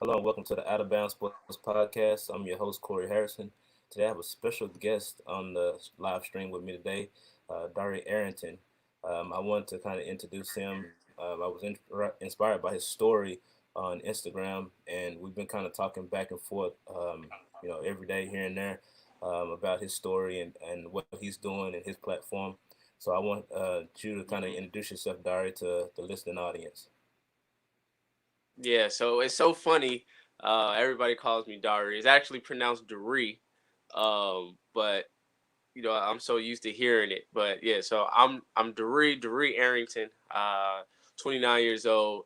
Hello and welcome to the Out of Bounds Sports Podcast. I'm your host, Corey Harrison. Today I have a special guest on the live stream with me today, Dari Arrington. I wanted to kind of introduce him. I was inspired by his story on Instagram, and we've been kind of talking back and forth, every day here and there about his story and what he's doing and his platform. So I want you to kind of introduce yourself, Dari, to the listening audience. Yeah, so it's so funny. Everybody calls me Dari. It's actually pronounced Dari, but I'm so used to hearing it. But yeah, so I'm Dari Arrington. 29 years old.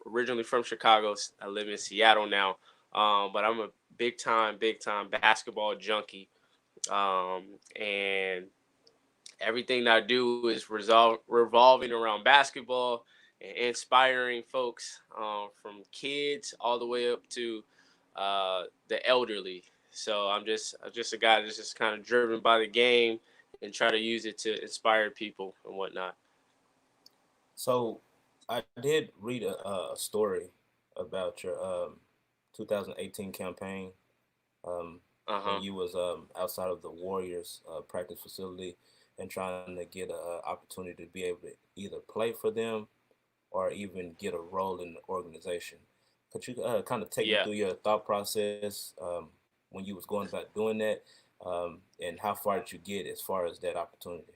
Originally from Chicago. I live in Seattle now. But I'm a big time basketball junkie. And everything that I do is revolving around basketball and inspiring folks from kids all the way up to the elderly. So I'm just a guy that's just kind of driven by the game and try to use it to inspire people and whatnot. So I did read a story about your 2018 campaign Uh when huh. you was outside of the Warriors practice facility and trying to get an opportunity to be able to either play for them or even get a role in the organization. Could you kind of take me Yeah. through your thought process when you was going about doing that, and how far did you get as far as that opportunity?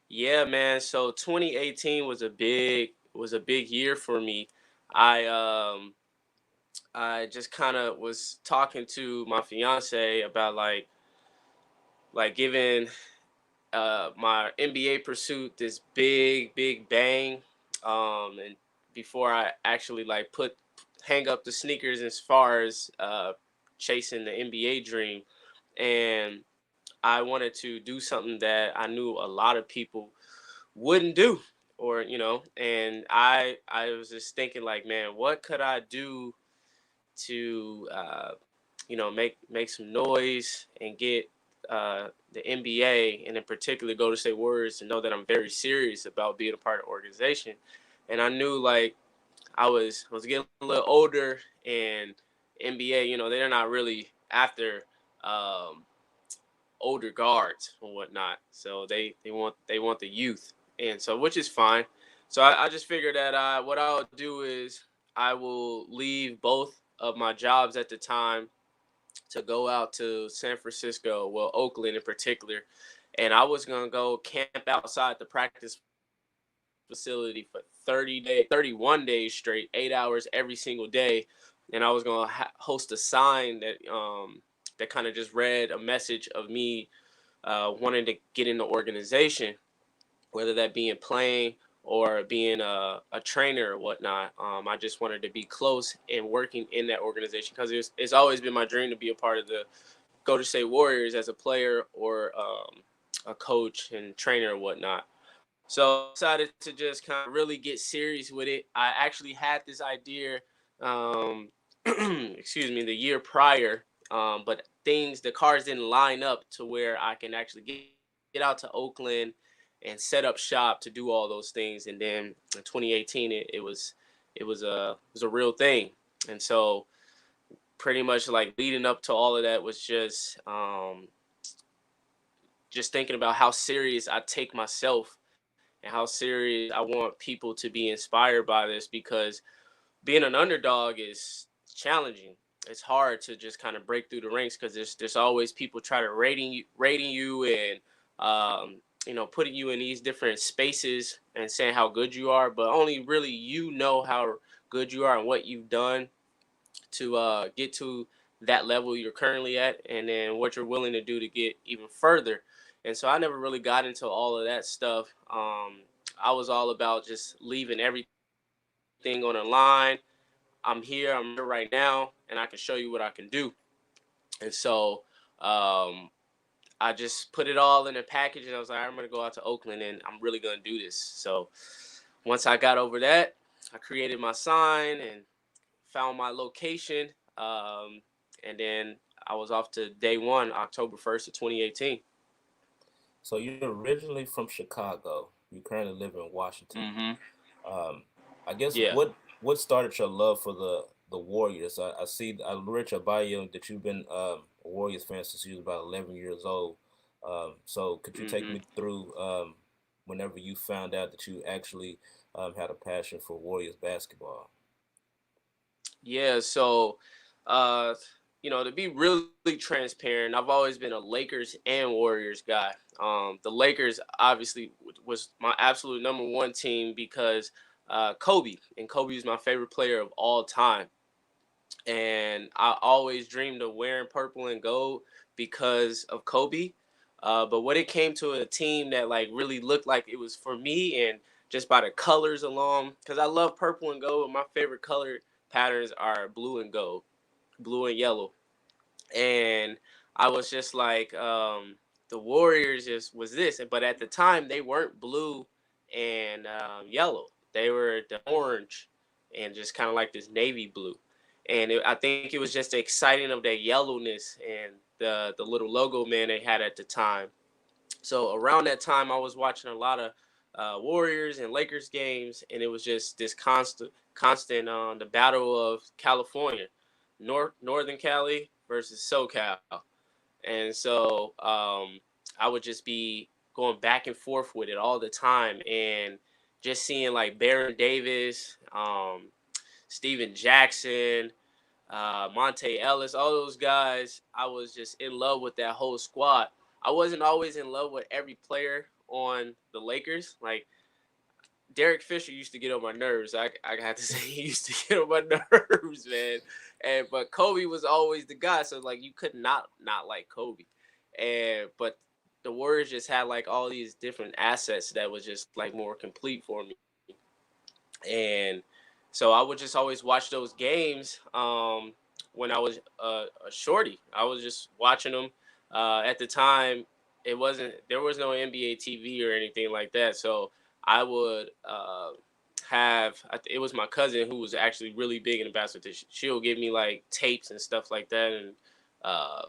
Yeah, man. So 2018 was a big year for me. I I just kind of was talking to my fiance about like giving my NBA pursuit this big bang, and before I actually like put hang up the sneakers as far as chasing the NBA dream, and I wanted to do something that I knew a lot of people wouldn't do, or and I was just thinking like, man, what could I do to make some noise and get the NBA, and in particular Go to State Warriors, to know that I'm very serious about being a part of the organization. And I knew like I was getting a little older, and NBA, they're not really after um, older guards and whatnot. So they want the youth, and so which is fine. So I just figured that what I'll do is I will leave both of my jobs at the time to go out to San Francisco, well, Oakland in particular, and I was gonna go camp outside the practice facility for 31 days straight, 8 hours every single day, and I was gonna host a sign that kind of just read a message of me wanting to get in the organization, whether that being playing or being a trainer or whatnot. I just wanted to be close and working in that organization because it's always been my dream to be a part of the Go to State Warriors as a player or a coach and trainer or whatnot. So I decided to just kind of really get serious with it. I actually had this idea, um, excuse me, the year prior, but the cars didn't line up to where I can actually get out to Oakland and set up shop to do all those things. And then in 2018, it was a real thing. And so pretty much like leading up to all of that was just thinking about how serious I take myself and how serious I want people to be inspired by this, because being an underdog is challenging. It's hard to just kind of break through the ranks because there's always people try to rating you and putting you in these different spaces and saying how good you are, but only really you know how good you are and what you've done to get to that level you're currently at, and then what you're willing to do to get even further. And so I never really got into all of that stuff. I was all about just leaving everything on the line. I'm here right now, and I can show you what I can do. And so um, I just put it all in a package, and I was like, I'm gonna go out to Oakland, and I'm really gonna do this. So once I got over that, I created my sign and found my location, and then I was off to day one, October 1st of 2018. So you're originally from Chicago. You currently live in Washington. Mm-hmm. Um, I guess Yeah. what started your love for the the Warriors. I read your bio that you've been a Warriors fan since you was about 11 years old. So could you take Hmm. me through whenever you found out that you actually had a passion for Warriors basketball? Yeah, so uh to be really transparent, I've always been a Lakers and Warriors guy. The Lakers obviously was my absolute number one team because Kobe, and Kobe is my favorite player of all time. And I always dreamed of wearing purple and gold because of Kobe. But when it came to a team that like really looked like it was for me, and just by the colors alone, because I love purple and gold, my favorite color patterns are blue and gold, blue and yellow. And I was just like, the Warriors just was this, but at the time they weren't blue and yellow. They were the orange and just kind of like this navy blue. And I think it was just the exciting of that yellowness and the little logo man they had at the time. So around that time, I was watching a lot of Warriors and Lakers games, and it was just this constant the battle of California, Northern Cali versus SoCal. And so I would just be going back and forth with it all the time, and just seeing like Baron Davis, Steven Jackson, Monte Ellis, all those guys. I was just in love with that whole squad. I wasn't always in love with every player on the Lakers. Like Derek Fisher used to get on my nerves. I have to say he used to get on my nerves, man. And but Kobe was always the guy, so like you could not like Kobe. And but the Warriors just had like all these different assets that was just like more complete for me. And so I would just always watch those games when I was a shorty. I was just watching them. At the time, it wasn't there was no NBA TV or anything like that. So I would it was my cousin who was actually really big in basketball. She'll give me like tapes and stuff like that, uh,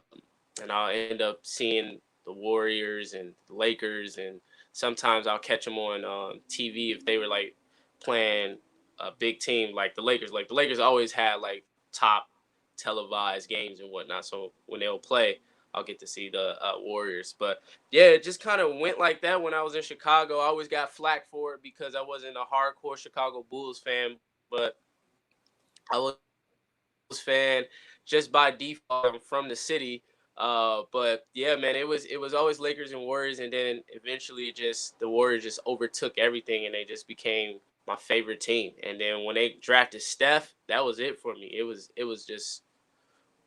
and I'll end up seeing the Warriors and the Lakers, and sometimes I'll catch them on TV if they were like playing a big team like the Lakers. Like the Lakers always had like top televised games and whatnot. So when they'll play, I'll get to see the Warriors. But yeah, it just kind of went like that when I was in Chicago. I always got flack for it because I wasn't a hardcore Chicago Bulls fan, but I was fan just by default. I'm from the city. But yeah, man, it was always Lakers and Warriors, and then eventually just the Warriors just overtook everything, and they just became my favorite team. And then when they drafted Steph, that was it for me. It was just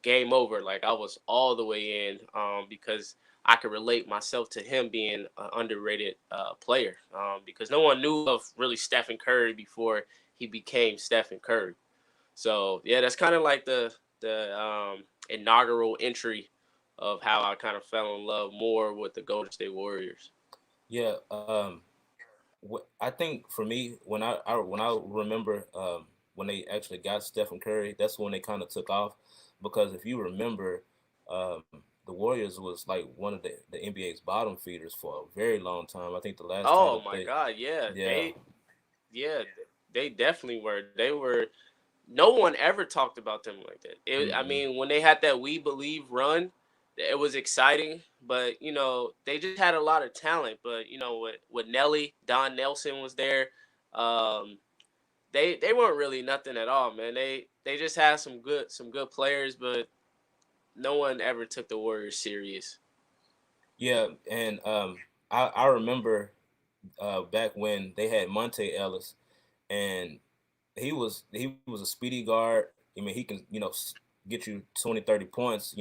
game over. Like I was all the way in because I could relate myself to him being an underrated player because no one knew of really Stephen Curry before he became Stephen Curry. So yeah, that's kind of like the inaugural entry of how I kind of fell in love more with the Golden State Warriors. Yeah, I think for me, when I remember when they actually got Stephen Curry, that's when they kind of took off. Because if you remember, the Warriors was like one of the NBA's bottom feeders for a very long time. I think the last Oh title my they, God, yeah, yeah, yeah, they definitely were. They were. No one ever talked about them like that. I mm-mm. mean, when they had that "We Believe" run, it was exciting. But they just had a lot of talent. But with Nelly, Don Nelson was there. Um, they weren't really nothing at all, man. They just had some good players, but no one ever took the Warriors serious. Yeah, and I remember back when they had Monte Ellis, and he was a speedy guard. I mean, he can get you 20, 30 points,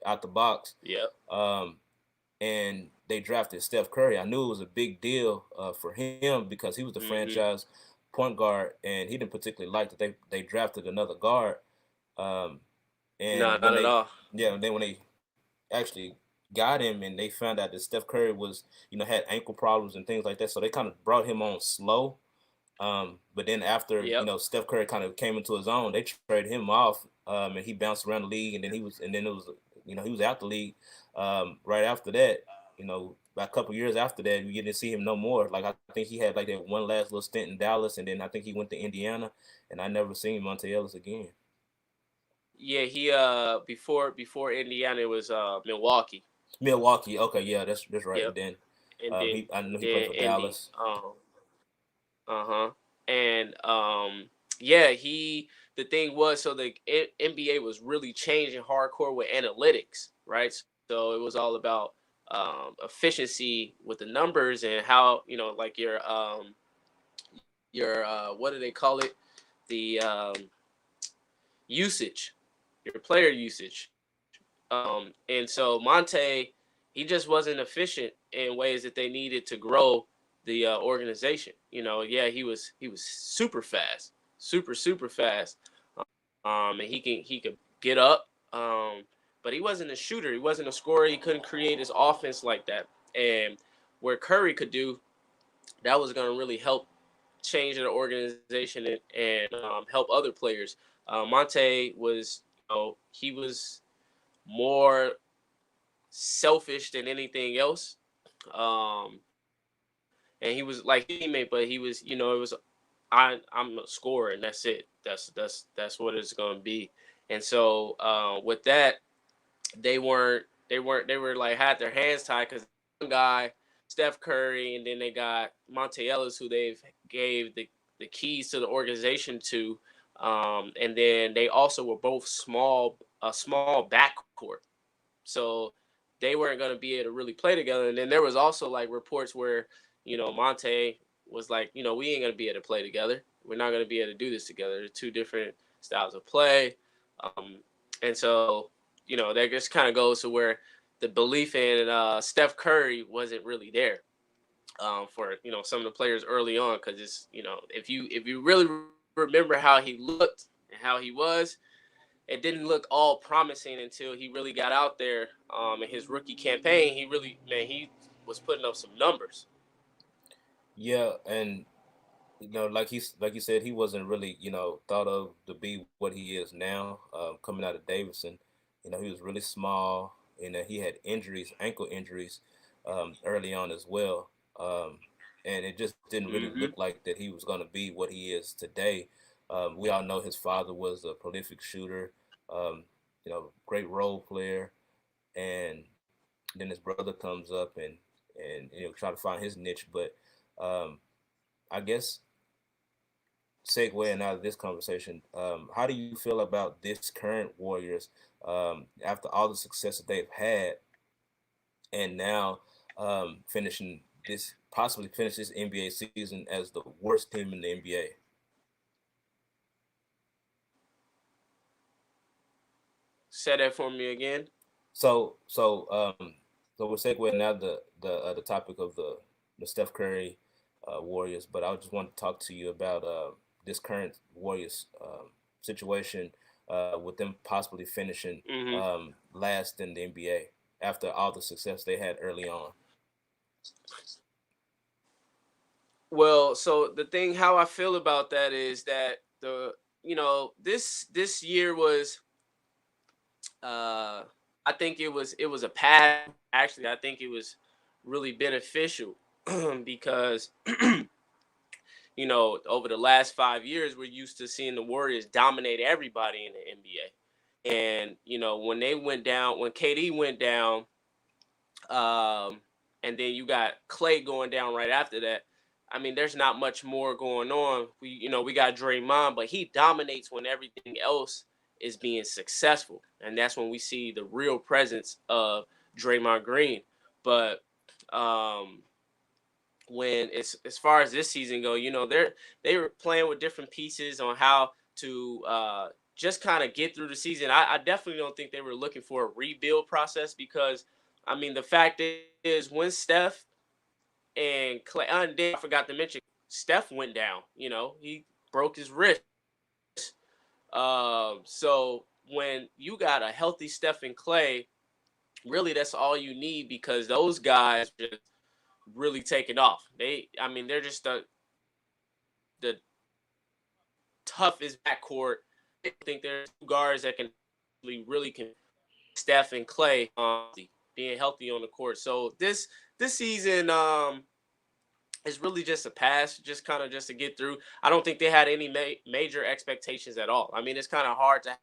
out the box. Yep. Um, and they drafted Steph Curry. I knew it was a big deal for him because he was the Hmm. franchise point guard, and he didn't particularly like that they drafted another guard. Um, and No, when not at they all. yeah, then when they actually got him and they found out that Steph Curry was had ankle problems and things like that, so they kind of brought him on slow. But then after Yep. Steph Curry kind of came into his own, they traded him off, and he bounced around the league, and then it was he was out the league right after that. About a couple years after that, we didn't see him no more. Like I think he had like that one last little stint in Dallas, and then I think he went to Indiana, and I never seen Monte Ellis again. Yeah, he before Indiana it was Milwaukee. Milwaukee. Okay, yeah, that's right. And Yep. then And then I know he played then for Indy. Dallas. Uh-huh. And yeah, the thing was, so the NBA was really changing hardcore with analytics, right? So it was all about efficiency with the numbers and how, like your what do they call it? The usage, your player usage. And so Monte, he just wasn't efficient in ways that they needed to grow the organization. Yeah, he was super fast, super fast, and he could get up, but he wasn't a shooter. He wasn't a scorer. He couldn't create his offense like that. And where Curry could do, that was going to really help change the organization and help other players. Monte was, he was more selfish than anything else. And he was like his teammate, but he was, it was I'm a scorer and that's it. That's what it's gonna be. And so with that, they were like had their hands tied because one guy, Steph Curry, and then they got Monte Ellis, who they've gave the keys to the organization to, and then they also were both a small backcourt, so they weren't going to be able to really play together. And then there was also like reports where Monte was like, we ain't going to be able to play together. We're not going to be able to do this together. They're two different styles of play. And so that just kind of goes to where the belief in Steph Curry wasn't really there for some of the players early on, because it's if you really remember how he looked and how he was, it didn't look all promising until he really got out there in his rookie campaign. He really, man, he was putting up some numbers. Yeah, and like you said, he wasn't really thought of to be what he is now. Coming out of Davidson, he was really small, and he had injuries, ankle injuries, early on as well. And it just didn't really Mm-hmm. look like that he was going to be what he is today. We all know his father was a prolific shooter, great role player, and then his brother comes up and try to find his niche. But um, I guess segueing out of this conversation, how do you feel about this current Warriors after all the success that they've had, and now finishing this possibly finish this NBA season as the worst team in the NBA? Say that for me again. So so so we're segueing now the topic of the Steph Curry Warriors, but I just want to talk to you about this current Warriors situation with them possibly finishing Mm-hmm. last in the NBA after all the success they had early on. Well, so the thing, how I feel about that is that this year was, uh, I think it was a pass. Actually, I think it was really beneficial because over the last 5 years, we're used to seeing the Warriors dominate everybody in the NBA. And when they went down, when KD went down, um, and then you got Clay going down right after that. I mean, there's not much more going on. We got Draymond, but he dominates when everything else is being successful, and that's when we see the real presence of Draymond Green. But um, when it's as far as this season go, they were playing with different pieces on how to just kind of get through the season. I definitely don't think they were looking for a rebuild process because, I mean, the fact is when Steph and Clay, and then I forgot to mention, Steph went down. He broke his wrist. So when you got a healthy Steph and Clay, really that's all you need because those guys just really taking off. I mean, they're just the toughest backcourt. I think there's two guards that can really can Steph and Clay being healthy on the court. So this season is really just a pass, just kind of just to get through. I don't think they had any major expectations at all. I mean, it's kind of hard to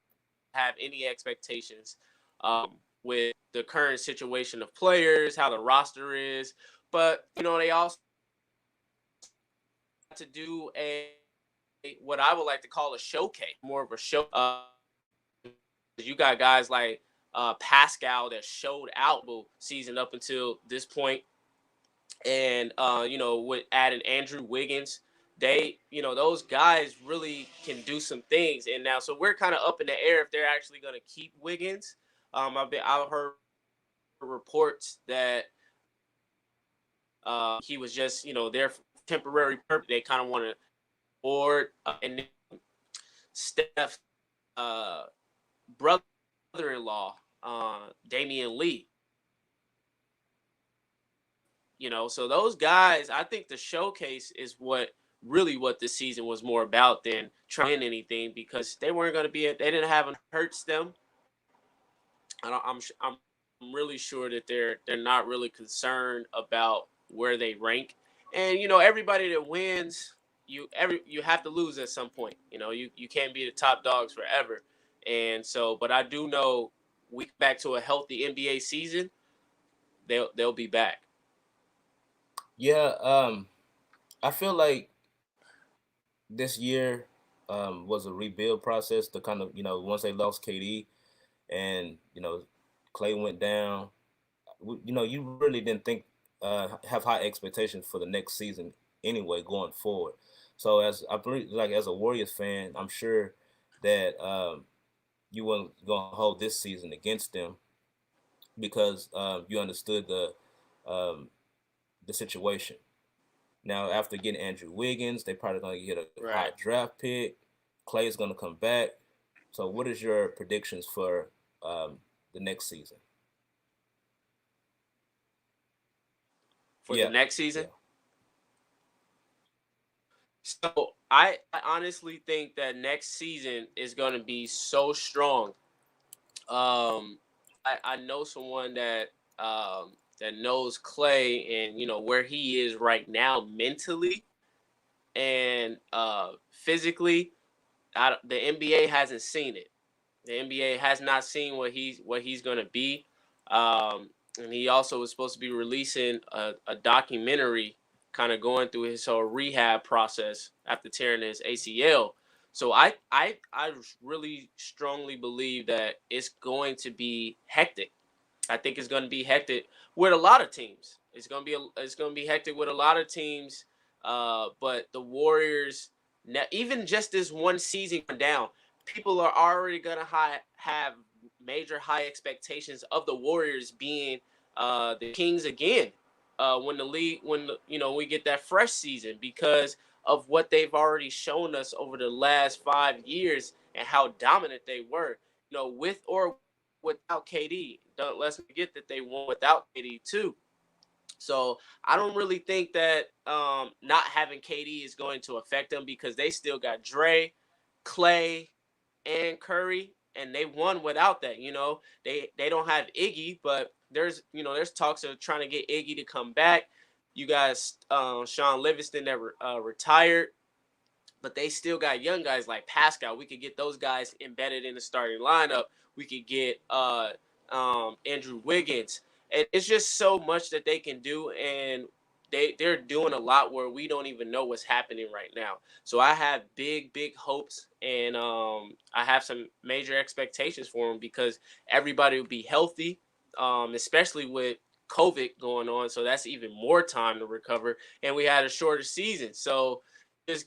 have any expectations with the current situation of players, how the roster is. But they also to do a what I would like to call a showcase, more of a show. You got guys like Pascal that showed out season up until this point, and with adding Andrew Wiggins, those guys really can do some things. And now, so we're kind of up in the air if they're actually going to keep Wiggins. I've heard reports that he was just there for temporary purpose. They kind of want to board and Steph's uh, brother-in-law, Damian Lee. So those guys, I think the showcase is what this season was more about than trying anything, because they weren't going to be. They didn't have hurts them. I'm really sure that they're not really concerned about where they rank. And everybody that wins, you have to lose at some point. You can't be the top dogs forever. And so, but I do know we back to a healthy NBA season, they'll be back. Yeah, I feel like this year was a rebuild process to kind of, once they lost KD and, Clay went down, you really didn't think have high expectations for the next season anyway going forward. So as I believe, like as a Warriors fan, I'm sure that you weren't gonna hold this season against them because you understood the situation. Now after getting Andrew Wiggins, they probably gonna get a high Right. draft pick. Clay is gonna come back. So what is your predictions for the next season? For the Yeah, next yeah. season. So I honestly think that next season is going to be so strong. I know someone that knows Clay, and where he is right now mentally and physically. The NBA hasn't seen it. The NBA has not seen what he's going to be. And he also was supposed to be releasing a documentary, kind of going through his whole rehab process after tearing his ACL. So I really strongly believe that it's going to be hectic. I think it's going to be hectic with a lot of teams. It's going to be hectic with a lot of teams. But the Warriors, even just this one season down, people are already going to have major high expectations of the Warriors being the Kings again. When the league, we get that fresh season, because of what they've already shown us over the last 5 years and how dominant they were. With or without KD. Let's forget that they won without KD too. So I don't really think that not having KD is going to affect them, because they still got Dre, Clay, and Curry, and they won without that. They don't have Iggy, but there's talks of trying to get Iggy to come back. You guys, Sean Livingston that retired, but they still got young guys like Pascal. We could get those guys embedded in the starting lineup. We could get Andrew Wiggins. And it's just so much that they can do, and they're doing a lot where we don't even know what's happening right now. So I have big hopes, and I have some major expectations for them, because everybody will be healthy, especially with COVID going on. So that's even more time to recover, and we had a shorter season. So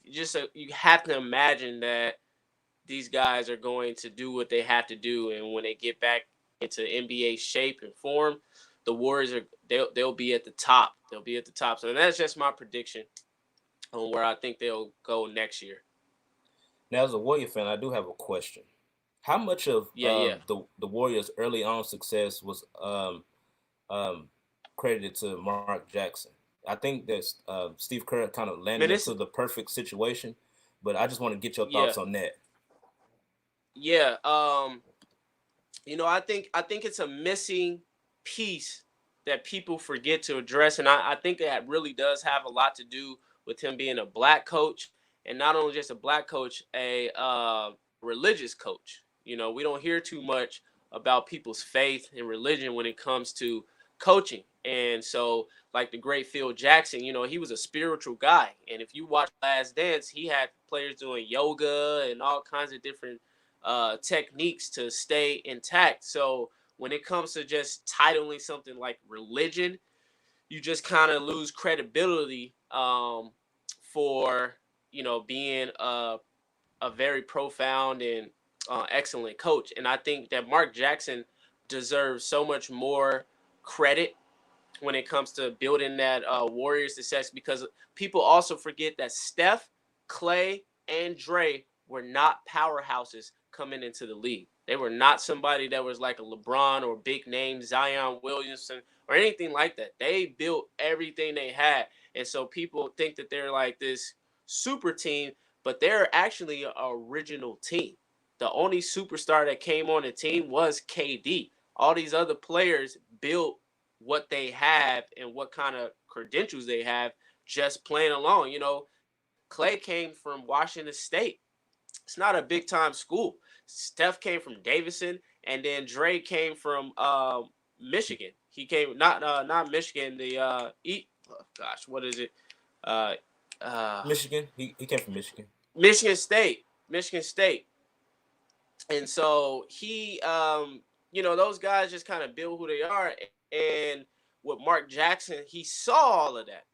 you have to imagine that these guys are going to do what they have to do, and when they get back into NBA shape and form, the Warriors they'll be at the top. They'll be at the top. So that's just my prediction on where I think they'll go next year. Now, as a Warrior fan, I do have a question. How much of Yeah. the Warriors' early on success was um, credited to Mark Jackson? I think that Steve Kerr kind of landed Man, into the perfect situation, but I just want to get your thoughts yeah, on that. yeah. I think it's a missing piece that people forget to address, and I think that really does have a lot to do with him being a black coach, and not only just a black coach, a religious coach. We don't hear too much about people's faith and religion when it comes to coaching. And so, like the great Phil Jackson, he was a spiritual guy. And if you watch Last Dance, he had players doing yoga and all kinds of different techniques to stay intact. So when it comes to just titling something like religion, you just kind of lose credibility for being a very profound and excellent coach. And I think that Mark Jackson deserves so much more credit when it comes to building that Warriors success, because people also forget that Steph, Clay, and Dre were not powerhouses coming into the league. They were not somebody that was like a LeBron or big name Zion Williamson or anything like that. They built everything they had. And so people think that they're like this super team, but they're actually an original team. The only superstar that came on the team was KD. All these other players built what they have and what kind of credentials they have just playing alone. Clay came from Washington State. It's not a big time school. Steph came from Davidson, and then Dre came from Michigan. He came not Michigan. Oh, gosh, what is it? Uh, uh, Michigan. He came from Michigan. Michigan State. Michigan State. And so those guys just kind of build who they are. And with Mark Jackson, he saw all of that.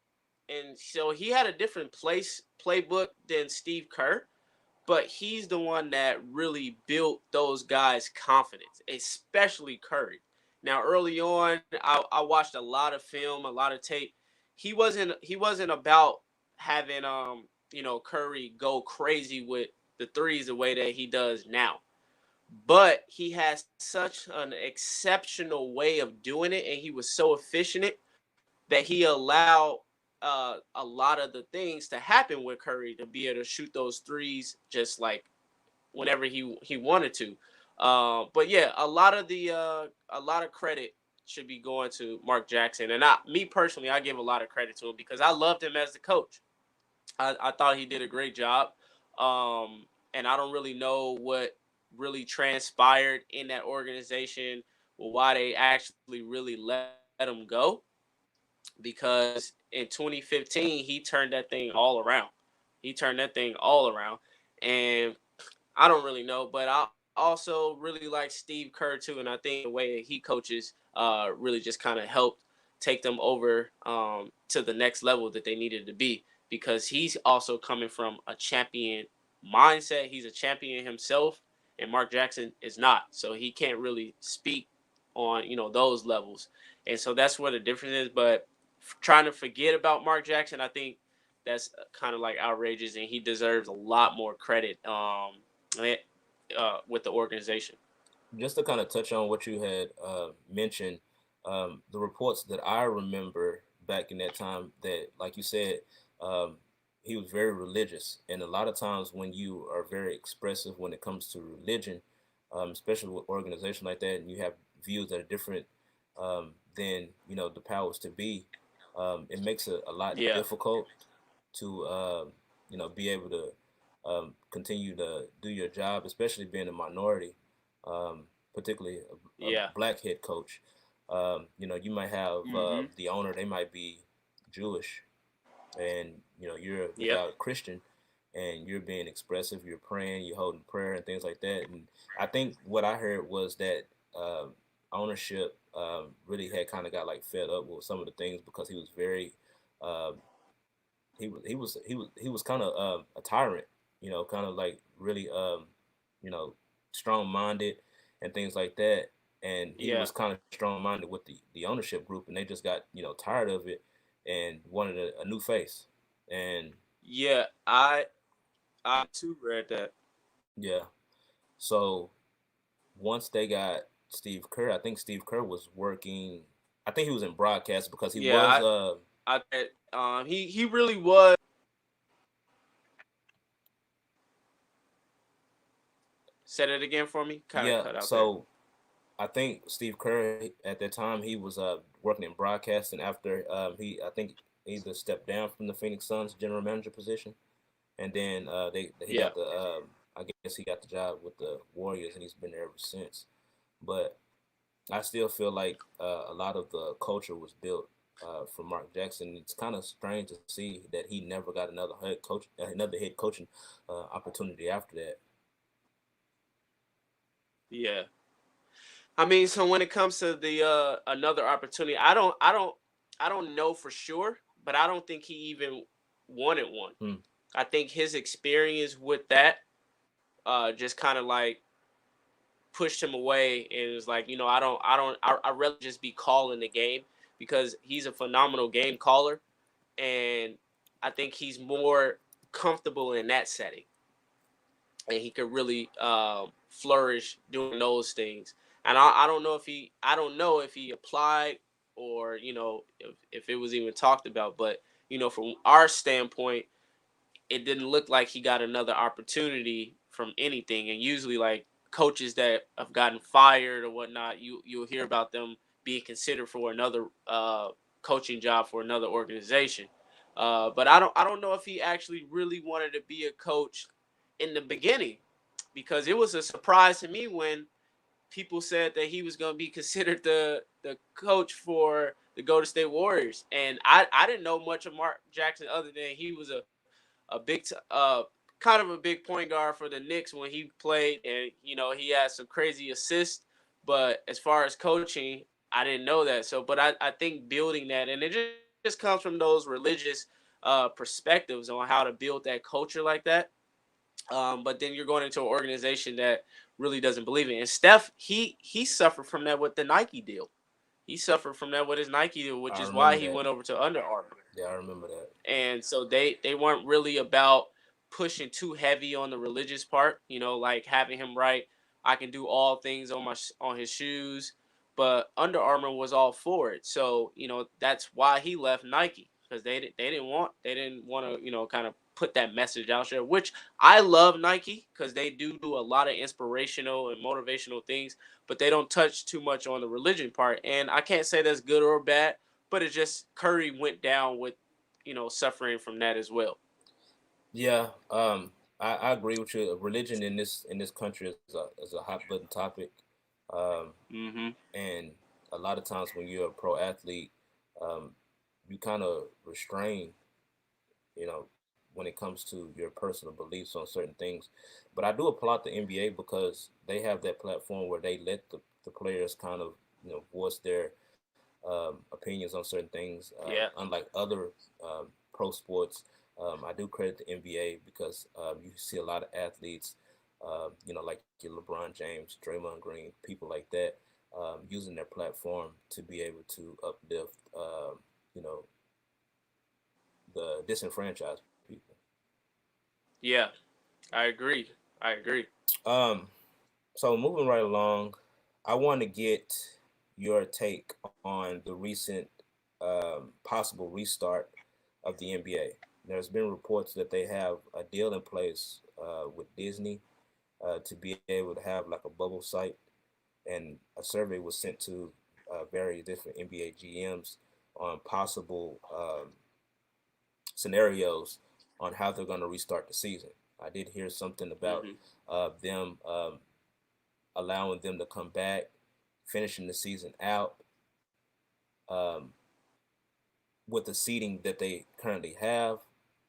And so he had a different playbook than Steve Kerr, but he's the one that really built those guys' confidence, especially Curry. Now, early on, I watched a lot of film, a lot of tape. He wasn't about having Curry go crazy with the threes the way that he does now. But he has such an exceptional way of doing it, and he was so efficient that he allowed a lot of the things to happen with Curry to be able to shoot those threes just like whenever he wanted to. But yeah, a lot of credit should be going to Mark Jackson, and me personally, I give a lot of credit to him because I loved him as the coach. I thought he did a great job, and I don't really know what really transpired in that organization or why they actually really let him go, because in 2015 he turned that thing all around. He turned that thing all around, and I don't really know, but I also really like Steve Kerr too, and I think the way that he coaches really just kind of helped take them over to the next level that they needed to be, because he's also coming from a champion mindset. He's a champion himself, and Mark Jackson is not, so he can't really speak on those levels, and so that's where the difference is. But trying to forget about Mark Jackson, I think that's kind of like outrageous, and he deserves a lot more credit with the organization. Just to kind of touch on what you had mentioned, the reports that I remember back in that time, that, like you said, um, he was very religious, and a lot of times when you are very expressive when it comes to religion, especially with organizations like that, and you have views that are different than the powers to be, it makes it a lot Yeah, difficult to be able to continue to do your job, especially being a minority, particularly a yeah, black head coach. You might have mm-hmm. the owner; they might be Jewish, and you're a Yep, devout Christian, and you're being expressive, you're praying, you're holding prayer and things like that. And I think what I heard was that ownership really had kind of got like fed up with some of the things, because he was very uh, he was kind of a tyrant, kind of like really you know strong minded and things like that. And he yeah, was kind of strong minded with the ownership group, and they just got tired of it and wanted a new face. And yeah. I too read that. yeah, so once they got Steve Kerr, I think Steve Kerr was working. I think he was in broadcast because he Yeah, was he really was. Said it again for me. Kind of yeah. cut out there. So I think Steve Kerr at that time he was working in broadcasting after he I think either stepped down from the Phoenix Suns general manager position, and then he Yeah, got the I guess he got the job with the Warriors, and he's been there ever since. But I still feel like a lot of the culture was built from Mark Jackson. It's kind of strange to see that he never got another head coaching opportunity after that. Yeah. I mean, so when it comes to the another opportunity, I don't know for sure, but I don't think he even wanted one. Hmm. I think his experience with that just kind of like pushed him away and was like, I'd rather just be calling the game because he's a phenomenal game caller, and I think he's more comfortable in that setting, and he could really flourish doing those things. And I don't know if he applied, or if it was even talked about. But from our standpoint, it didn't look like he got another opportunity from anything. And usually, like coaches that have gotten fired or whatnot, you'll hear about them being considered for another coaching job for another organization. But I don't know if he actually really wanted to be a coach in the beginning, because it was a surprise to me when people said that he was going to be considered the coach for the Golden State Warriors, and I didn't know much of Mark Jackson other than he was a kind of a big point guard for the Knicks when he played, and he had some crazy assists. But as far as coaching, I didn't know that. So, but I think building that, and it just comes from those religious perspectives on how to build that culture like that. But then you're going into an organization that really doesn't believe it. And Steph, he suffered from that with the Nike deal. He suffered from that with his Nike deal, which I is why remember he that. went over to Under Armour. Yeah, I remember that. And so they weren't really about pushing too heavy on the religious part, like having him write, I can do all things on his shoes. But Under Armour was all for it. So that's why he left Nike, because they didn't want to kind of put that message out there, which I love Nike, because they do a lot of inspirational and motivational things, but they don't touch too much on the religion part. And I can't say that's good or bad, but it just Curry went down with suffering from that as well. Yeah, I agree with you. Religion in this country is a hot button topic, um, Hmm. and a lot of times when you're a pro athlete, um, you kind of restrain, you know, when it comes to your personal beliefs on certain things. But I do applaud the NBA because they have that platform where they let the players kind of voice their opinions on certain things. Yeah. Unlike other pro sports, I do credit the NBA because you see a lot of athletes, like your LeBron James, Draymond Green, people like that, using their platform to be able to uplift, you know, the disenfranchised people. Yeah, I agree. I agree. Um, so moving right along, I want to get your take on the recent possible restart of the NBA. There's been reports that they have a deal in place with Disney to be able to have like a bubble site, and a survey was sent to various different NBA GMs on possible scenarios on how they're going to restart the season. I did hear something about Hmm. them allowing them to come back, finishing the season out um, with the seating that they currently have.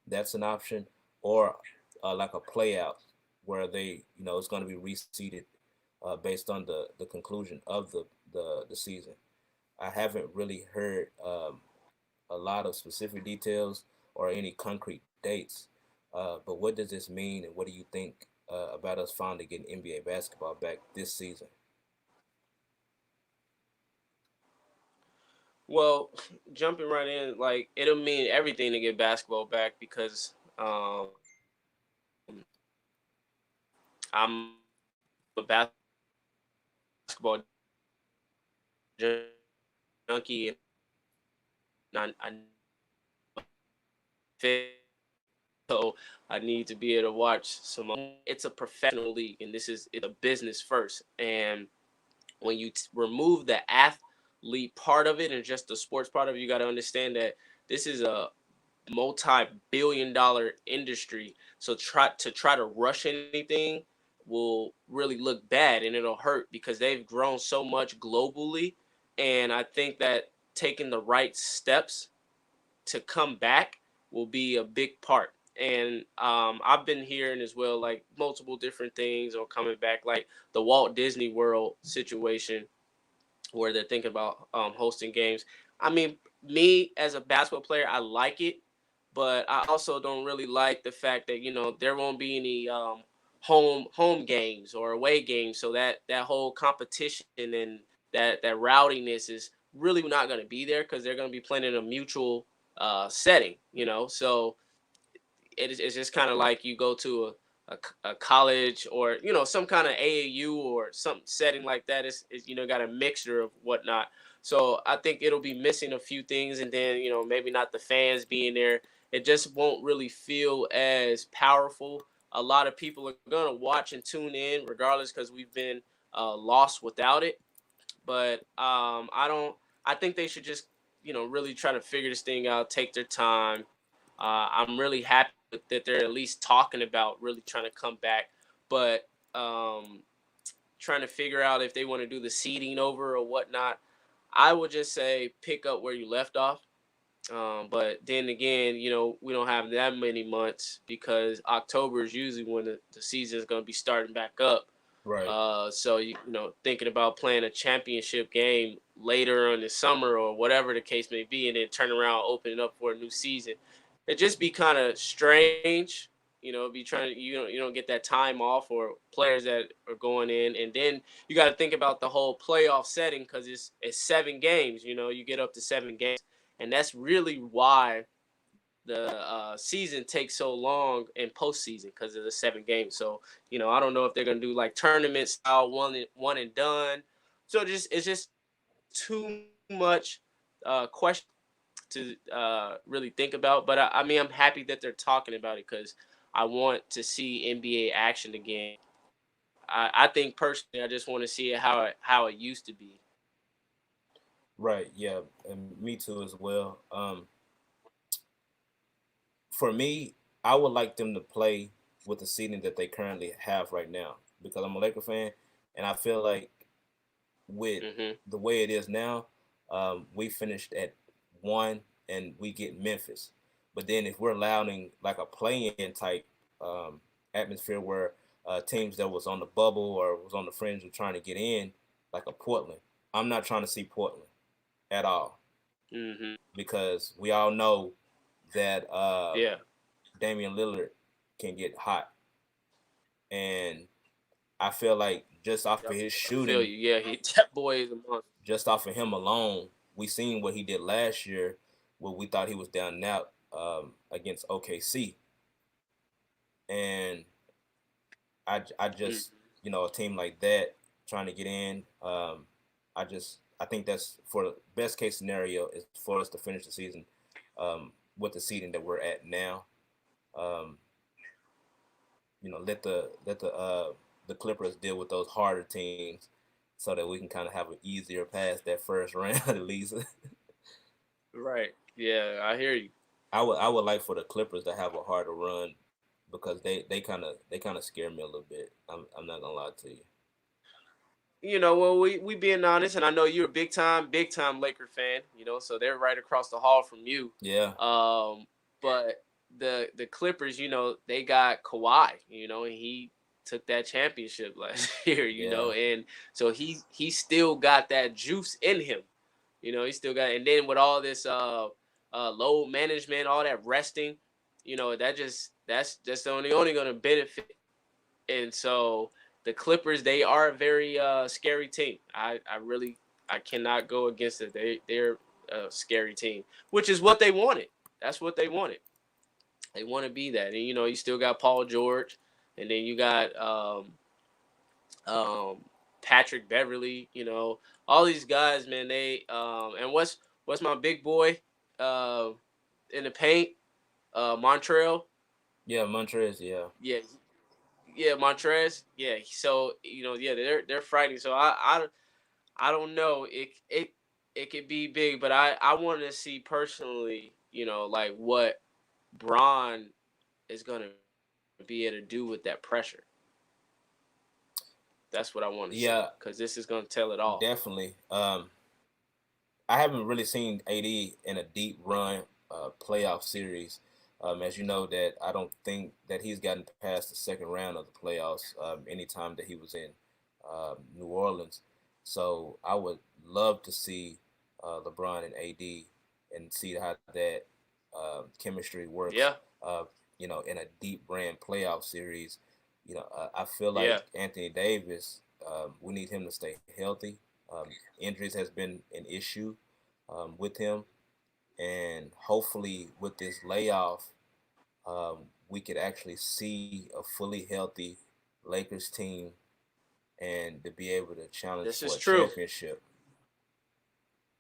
That's an option, or like a play out where it's going to be reseeded based on the conclusion of the season. I haven't really heard a lot of specific details or any concrete dates. But what does this mean, and what do you think about us finally getting NBA basketball back this season? Well, jumping right in, like it'll mean everything to get basketball back, because I'm a basketball junkie, and I so I need to be able to watch some. It's a professional league, and it's a business first. And when you remove the athlete part of it and just the sports part of it, you got to understand that this is a multi-billion-dollar industry. So try to rush anything will really look bad, and it'll hurt because they've grown so much globally. And I think that taking the right steps to come back will be a big part. And I've been hearing as well, like multiple different things on coming back, like the Walt Disney World situation where they're thinking about hosting games. I mean, me as a basketball player, I like it, but I also don't really like the fact that there won't be any home games or away games, so that whole competition and that rowdiness is really not going to be there because they're going to be playing in a mutual setting. So it's just kind of like you go to a college or some kind of AAU or some setting like that. Is got a mixture of whatnot. So I think it'll be missing a few things, and then maybe not the fans being there. It just won't really feel as powerful. A lot of people are gonna watch and tune in regardless because we've been lost without it. But I don't. I think they should just really try to figure this thing out, take their time. I'm really happy that they're at least talking about really trying to come back, but trying to figure out if they want to do the seeding over or whatnot. I would just say pick up where you left off. But then again, we don't have that many months because October is usually when the season is going to be starting back up. Right. So thinking about playing a championship game later in the summer or whatever the case may be, and then turn around, open it up for a new season, it just be kind of strange. Be trying to you don't get that time off for players that are going in, and then you got to think about the whole playoff setting because it's 7 games. You get up to 7 games, and that's really why the season takes so long in postseason because of the 7 games. So I don't know if they're gonna do like tournament style one and done. So it's just too much question to really think about. But I mean, I'm happy that they're talking about it because I want to see NBA action again. I think personally, I just want to see it how it used to be. Right. Yeah. And me too as well. For me, I would like them to play with the seating that they currently have right now because I'm a Laker fan, and I feel like with Hmm. the way it is now, we finished at 1 and we get Memphis. But then if we're allowing like a play-in type atmosphere where teams that was on the bubble or was on the fringe of trying to get in, like a Portland, I'm not trying to see Portland at all Hmm. because we all know that Yeah, Damian Lillard can get hot, and I feel like just off of yep. his I feel shooting, you. Yeah, that boy is a monster. just off of him alone, we seen what he did last year, where we thought he was down and out against OKC, and I just Hmm. a team like that trying to get in, I think that's for the best case scenario is for us to finish the season with the seeding that we're at now. Um, let the Clippers deal with those harder teams so that we can kind of have an easier pass that first round at least. Right. Yeah, I hear you. I would like for the Clippers to have a harder run because they kind of scare me a little bit. I'm not gonna lie to you. Well, we being honest, and I know you're a big time Laker fan. So they're right across the hall from you. Yeah, But the Clippers, they got Kawhi. And he took that championship last year. yeah, And so he still got that juice in him. He still got, and then with all this load management, all that resting, that's only gonna benefit. And so the Clippers, they are a very scary team. I cannot go against it. They're a scary team, which is what they wanted. That's what they wanted. They want to be that. And you still got Paul George, and then you got um, Patrick Beverly. All these guys, man. They and what's my big boy uh, in the paint? Montreal. yeah. Montrez, yeah, Yeah, yeah, Montrez. Yeah, so yeah, they're fighting. So I don't know. It could be big, but I want to see personally, like what. Braun is going to be able to do with that pressure. That's what I want to see, Yeah, because this is going to tell it all. definitely. I haven't really seen AD in a deep run playoff series. As you know, that I don't think that he's gotten past the second round of the playoffs anytime that he was in New Orleans. So I would love to see LeBron and AD and see how that chemistry works. Yeah, Uh, in a deep run playoff series. I feel yeah. like Anthony Davis. We need him to stay healthy. Injuries has been an issue with him, and hopefully with this layoff, we could actually see a fully healthy Lakers team and to be able to challenge This for is a true. championship.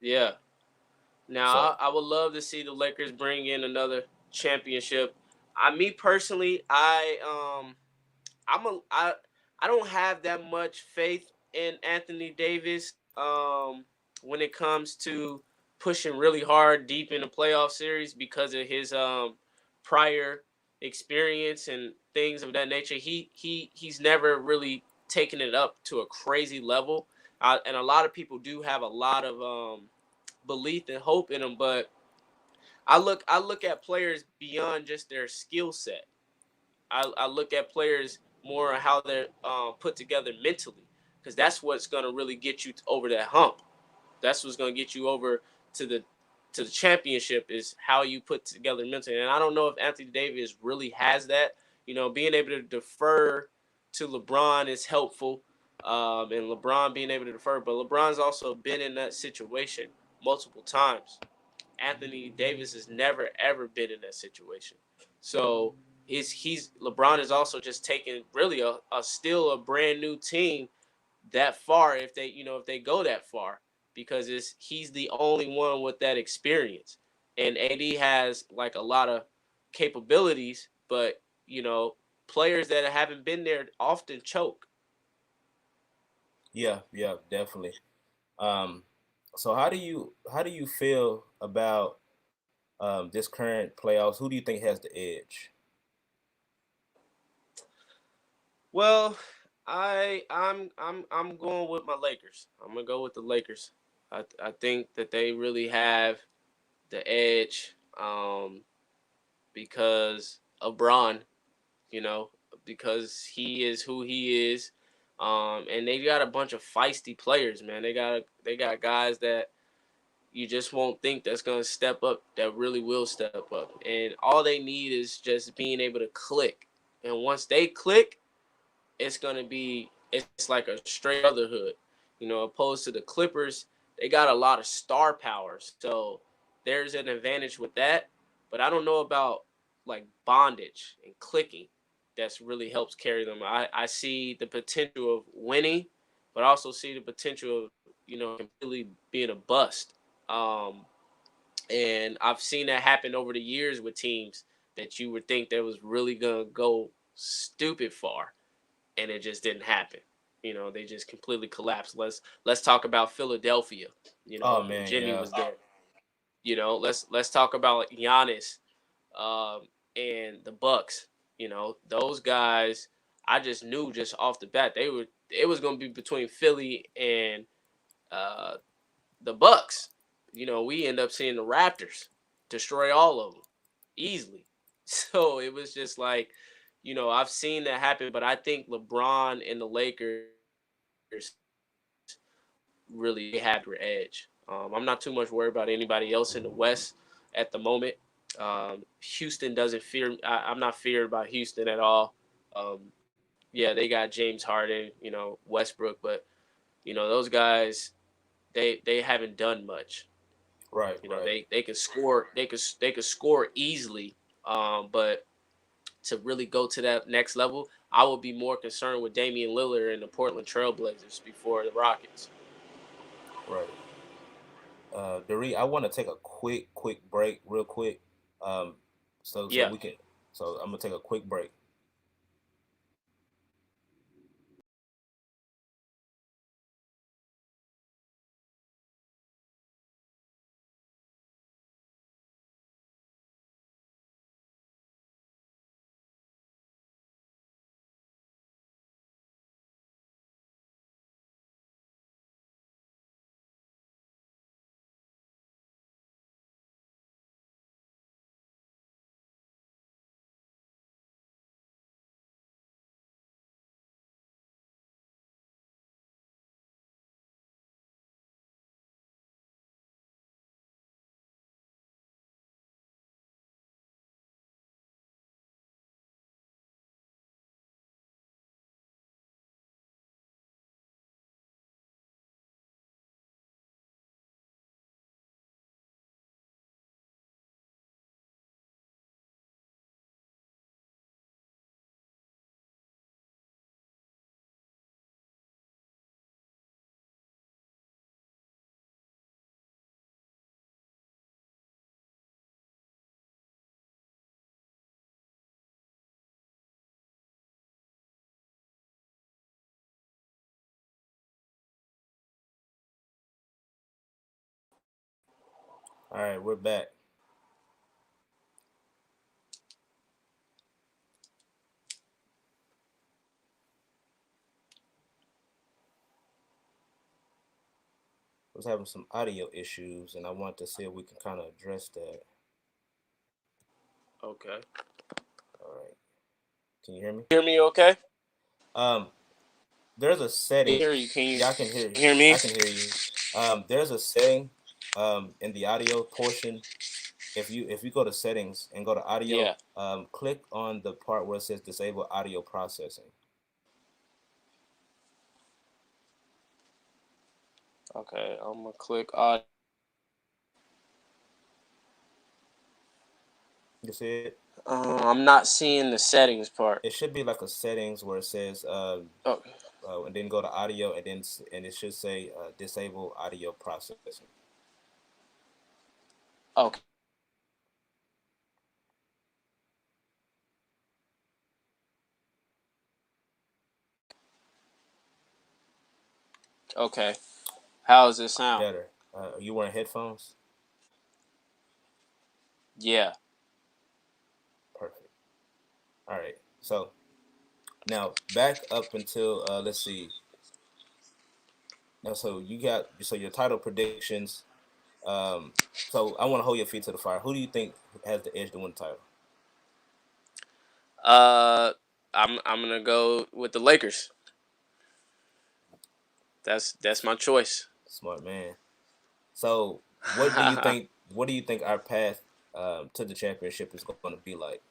Yeah. Now, So I would love to see the Lakers bring in another championship. Me personally, I'm a I don't have that much faith in Anthony Davis when it comes to pushing really hard deep in the playoff series, because of his prior experience and things of that nature. He's never really taken it up to a crazy level. And a lot of people do have a lot of belief and hope in him, but I look at players beyond just their skill set. I look at players more on how they're put together mentally, because that's what's going to really get you over that hump. That's what's going to get you over to the championship, is how you put together mentally. And I don't know if Anthony Davis really has that. Being able to defer to LeBron is helpful, and LeBron being able to defer. But LeBron's also been in that situation multiple times. Anthony Davis has never ever been in that situation. So he's LeBron is also just taking really a still a brand new team that far, if they go that far, because he's the only one with that experience. And AD has like a lot of capabilities, but players that haven't been there often choke. yeah, yeah, definitely. Um, so how do you feel about this current playoffs? Who do you think has the edge? Well, I'm going with my Lakers. I'm gonna go with the Lakers. I think that they really have the edge, because of Braun, you know, because he is who he is. And they got a bunch of feisty players, man. They got guys that you just won't think that's gonna step up, that really will step up. And all they need is just being able to click. And once they click, it's like a straight brotherhood, opposed to the Clippers. They got a lot of star power, so there's an advantage with that. But I don't know about like bondage and clicking. That's really helps carry them. I see the potential of winning, but I also see the potential of completely being a bust. And I've seen that happen over the years with teams that you would think that was really gonna go stupid far, and it just didn't happen. They just completely collapsed. Let's talk about Philadelphia. Oh When man, Jimmy yeah, was there. Let's talk about Giannis, and the Bucks. Those guys. I just knew just off the bat it was going to be between Philly and uh, the Bucks. We end up seeing the Raptors destroy all of them easily. So it was just like, I've seen that happen, but I think LeBron and the Lakers really have their edge. I'm not too much worried about anybody else in the West at the moment. Houston doesn't fear. I'm not feared about Houston at all. Yeah, they got James Harden, Westbrook, but those guys, they haven't done much. right, right, They can score. They could score easily. But to really go to that next level, I would be more concerned with Damian Lillard and the Portland Trailblazers before the Rockets. right. Dari, I want to take a quick break, real quick. Um, so Yeah. we can. So I'm gonna take a quick break. All right, we're back. Was having some audio issues, and I want to see if we can kind of address that. Okay. All right, can you hear me? Hear me okay? Um, there's a Can setting. you hear you? Can you Yeah, I can hear. hear me? I can hear you. There's a setting in the audio portion. If you go to settings and go to audio, Yeah. click on the part where it says disable audio processing. Okay. I'm gonna click on. You see it? I'm not seeing the settings part. It should be like a settings where it says Oh, and then go to audio and and it should say disable audio processing. okay. Okay. How does it sound? Better. Are you wearing headphones? Yeah. Perfect. All right. So now back up until let's see. Now, so your title predictions. Um, so I want to hold your feet to the fire. Who do you think has the edge to win the title? Uh, I'm gonna go with the Lakers. That's my choice. Smart man. So what do you think? What do you think our path to the championship is going to be like?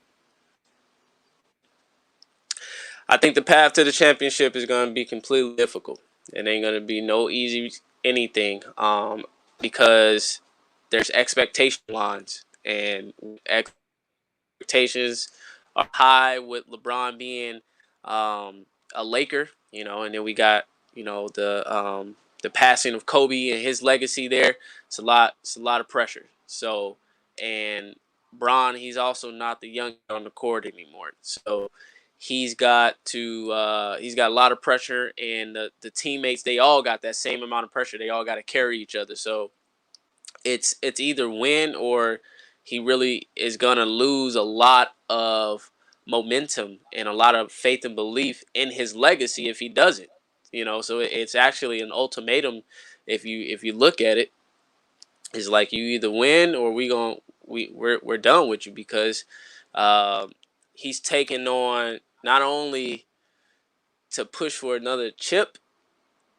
I think the path to the championship is going to be completely difficult. It ain't going to be no easy anything. Because there's expectation lines, and expectations are high with LeBron being a Laker, and then we got the passing of Kobe and his legacy there. It's a lot. It's a lot of pressure. So, and Bron, he's also not the young on the court anymore. So he's got a lot of pressure, and the teammates, they all got that same amount of pressure. They all got to carry each other. So it's either win, or he really is gonna lose a lot of momentum and a lot of faith and belief in his legacy if he doesn't. So it's actually an ultimatum. If you look at it, it's like you either win, or we're done with you, because um, he's taking on not only to push for another chip,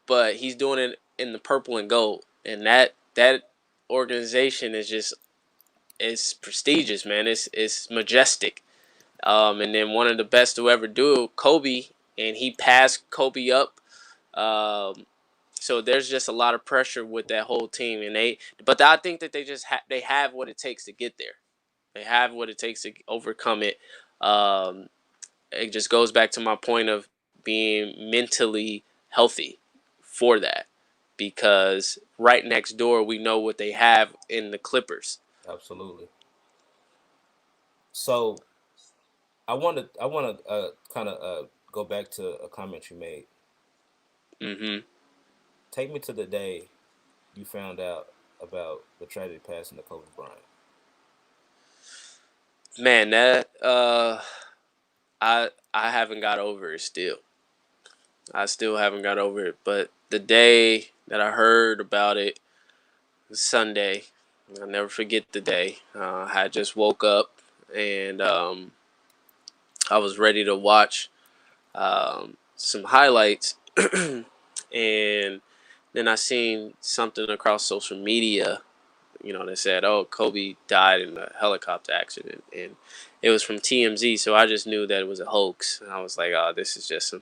but he's doing it in the purple and gold, and that organization is just, it's prestigious, man. It's majestic. And then one of the best to ever do it, Kobe, and he passed Kobe up. Um, so there's just a lot of pressure with that whole team, and but I think that they have what it takes to get there. They have what it takes to overcome it. Um, it just goes back to my point of being mentally healthy for that, because right next door we know what they have in the Clippers. Absolutely. So I want to kind of go back to a comment you made. Hmm. Take me to the day you found out about the tragic passing of Kobe Bryant. Man, that I haven't got over it still. I still haven't got over it. But the day that I heard about it was Sunday. I'll never forget the day. I had just woke up, and I was ready to watch some highlights, and then I seen something across social media. That said, "Oh, Kobe died in a helicopter accident," and it was from TMZ. So I just knew that it was a hoax. And I was like, "Oh, this is just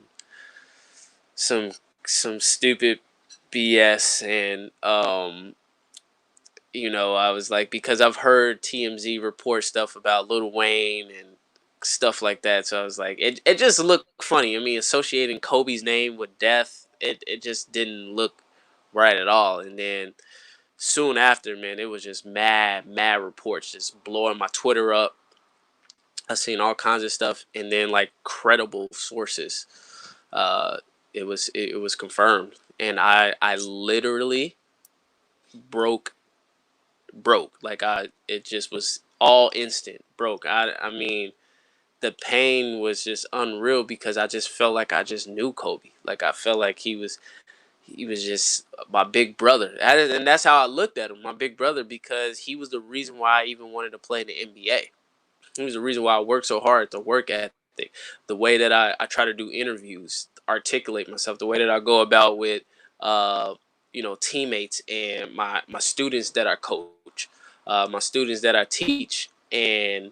some some stupid BS." And I was like, because I've heard TMZ report stuff about Lil Wayne and stuff like that. So I was like, it just looked funny. I mean, associating Kobe's name with death, it just didn't look right at all. And then soon after, man, it was just mad reports just blowing my Twitter up. I seen all kinds of stuff, and then like credible sources. Uh, it was confirmed, and I literally broke broke. Like it just was all instant broke. I mean, the pain was just unreal because I just felt like I just knew Kobe. Like I felt like he was just my big brother, and that's how I looked at him, my big brother, because he was the reason why I even wanted to play in the NBA. He was the reason why I work so hard, the work ethic, the way that I try to do interviews, articulate myself, the way that I go about with uh, teammates and my students that I coach, my students that I teach, and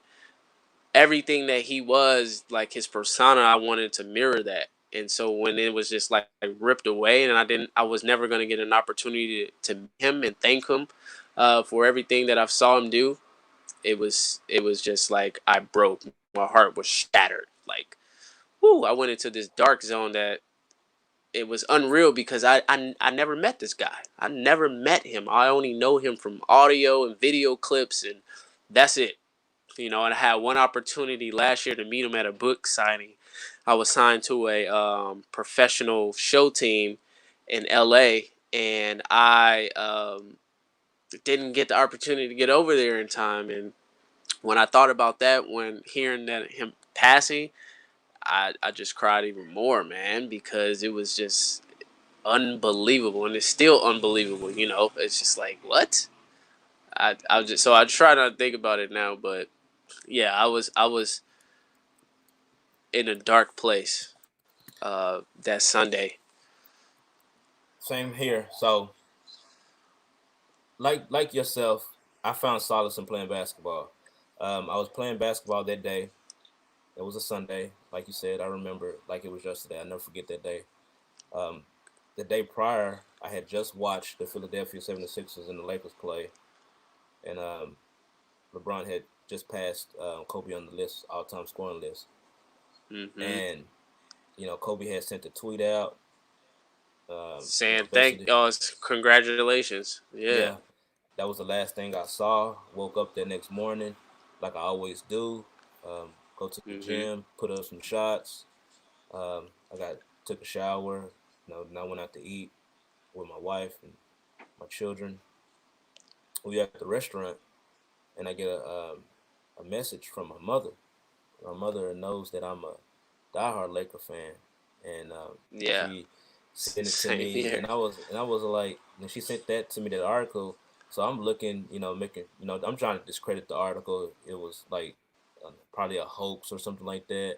everything that he was, like his persona, I wanted to mirror that. And so when it was just like ripped away, and I was never going to get an opportunity to meet him and thank him for everything that I saw him do. It was just like I broke. My heart was shattered. Like, whoo! I went into this dark zone that it was unreal because I never met this guy. I never met him. I only know him from audio and video clips, and that's it. And I had one opportunity last year to meet him at a book signing. I was signed to a professional show team in LA, and I didn't get the opportunity to get over there in time. And when I thought about that, when hearing that him passing, I just cried even more, man, because it was just unbelievable, and it's still unbelievable. It's just like, what? I just so I try not to think about it now, but yeah, I was in a dark place that Sunday. Same here. So, like yourself, I found solace in playing basketball. I was playing basketball that day. It was a Sunday, like you said. I remember like it was yesterday. I never forget that day. Um, the day prior, I had just watched the Philadelphia 76ers and the Lakers play, and LeBron had just passed Kobe on the list, all-time scoring list. Hmm. And Kobe had sent a tweet out, Saying basically, congratulations. Yeah. yeah, that was the last thing I saw. Woke up the next morning, like I always do. Go to the Hmm. gym, put up some shots. I took a shower. And I went out to eat with my wife and my children. We at the restaurant, and I get a message from my mother. My mother knows that I'm a diehard Laker fan, and Yeah. she sent it to Same me, here. and I was like, and she sent that to me, that article. So I'm looking, making, I'm trying to discredit the article. It was like probably a hoax or something like that.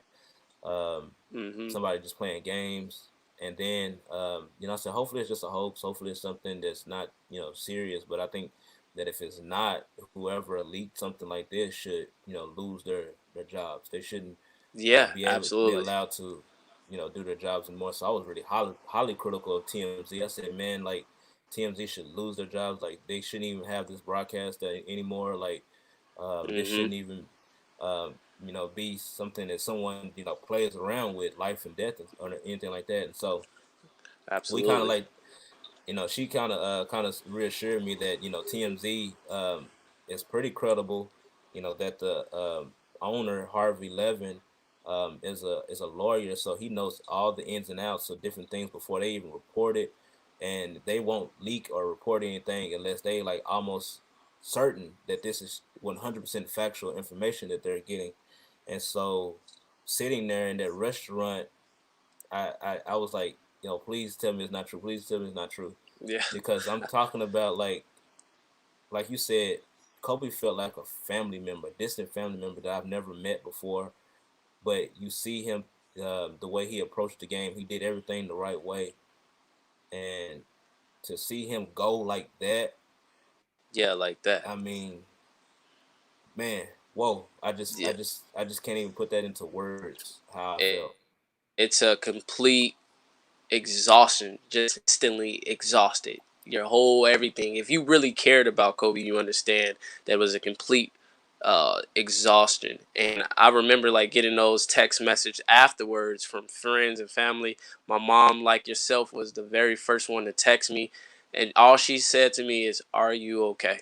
Um, Hmm. Somebody just playing games, and then I said, hopefully it's just a hoax. Hopefully it's something that's not serious. But I think that if it's not, whoever leaked something like this should lose their jobs. They shouldn't Yeah, be absolutely. allowed to do their jobs anymore. So I was really highly critical of TMZ. I said, man, like TMZ should lose their jobs. Like they shouldn't even have this broadcast anymore. Like this Hmm. shouldn't even be something that someone plays around with, life and death or anything like that. And so we kind of Absolutely. like she kind of reassured me that TMZ is pretty credible. That the owner Harvey Levin is a lawyer, so he knows all the ins and outs of different things before they even report it, and they won't leak or report anything unless they like almost certain that this is 100% factual information that they're getting. And so sitting there in that restaurant, I was like, please tell me it's not true. Please tell me it's not true, Yeah. because I'm talking about like you said, Kobe felt like a family member, distant family member that I've never met before. But you see him, the way he approached the game, he did everything the right way, and to see him go like that, Yeah, like that. I mean, man, whoa! Yeah. I just can't even put that into words how I felt. It, it's a complete exhaustion, just instantly exhausted. Your whole everything. If you really cared about Kobe, you understand that was a complete exhaustion. And I remember like getting those text messages afterwards from friends and family. My mom, like yourself, was the very first one to text me, and all she said to me is, "Are you okay?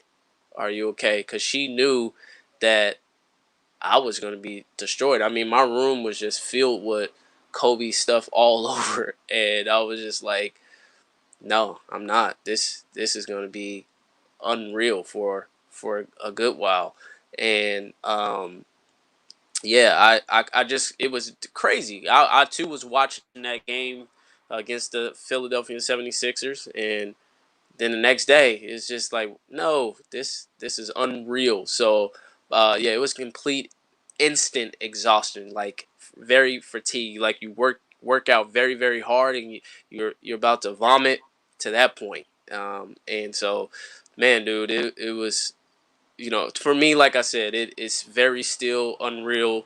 Are you okay?" Because she knew that I was gonna be destroyed. I mean, my room was just filled with Kobe stuff all over, and I was just like, "No, I'm not. This is gonna be unreal for a good while. And yeah, I just, it was crazy. I too was watching that game against the Philadelphia 76ers, and then the next day it's just like, no, this is unreal. So yeah, it was complete instant exhaustion, like very fatigued, like you work out very very hard, and you're about to vomit to that point. And so, man, dude, it was, for me, like I said, it's very still unreal.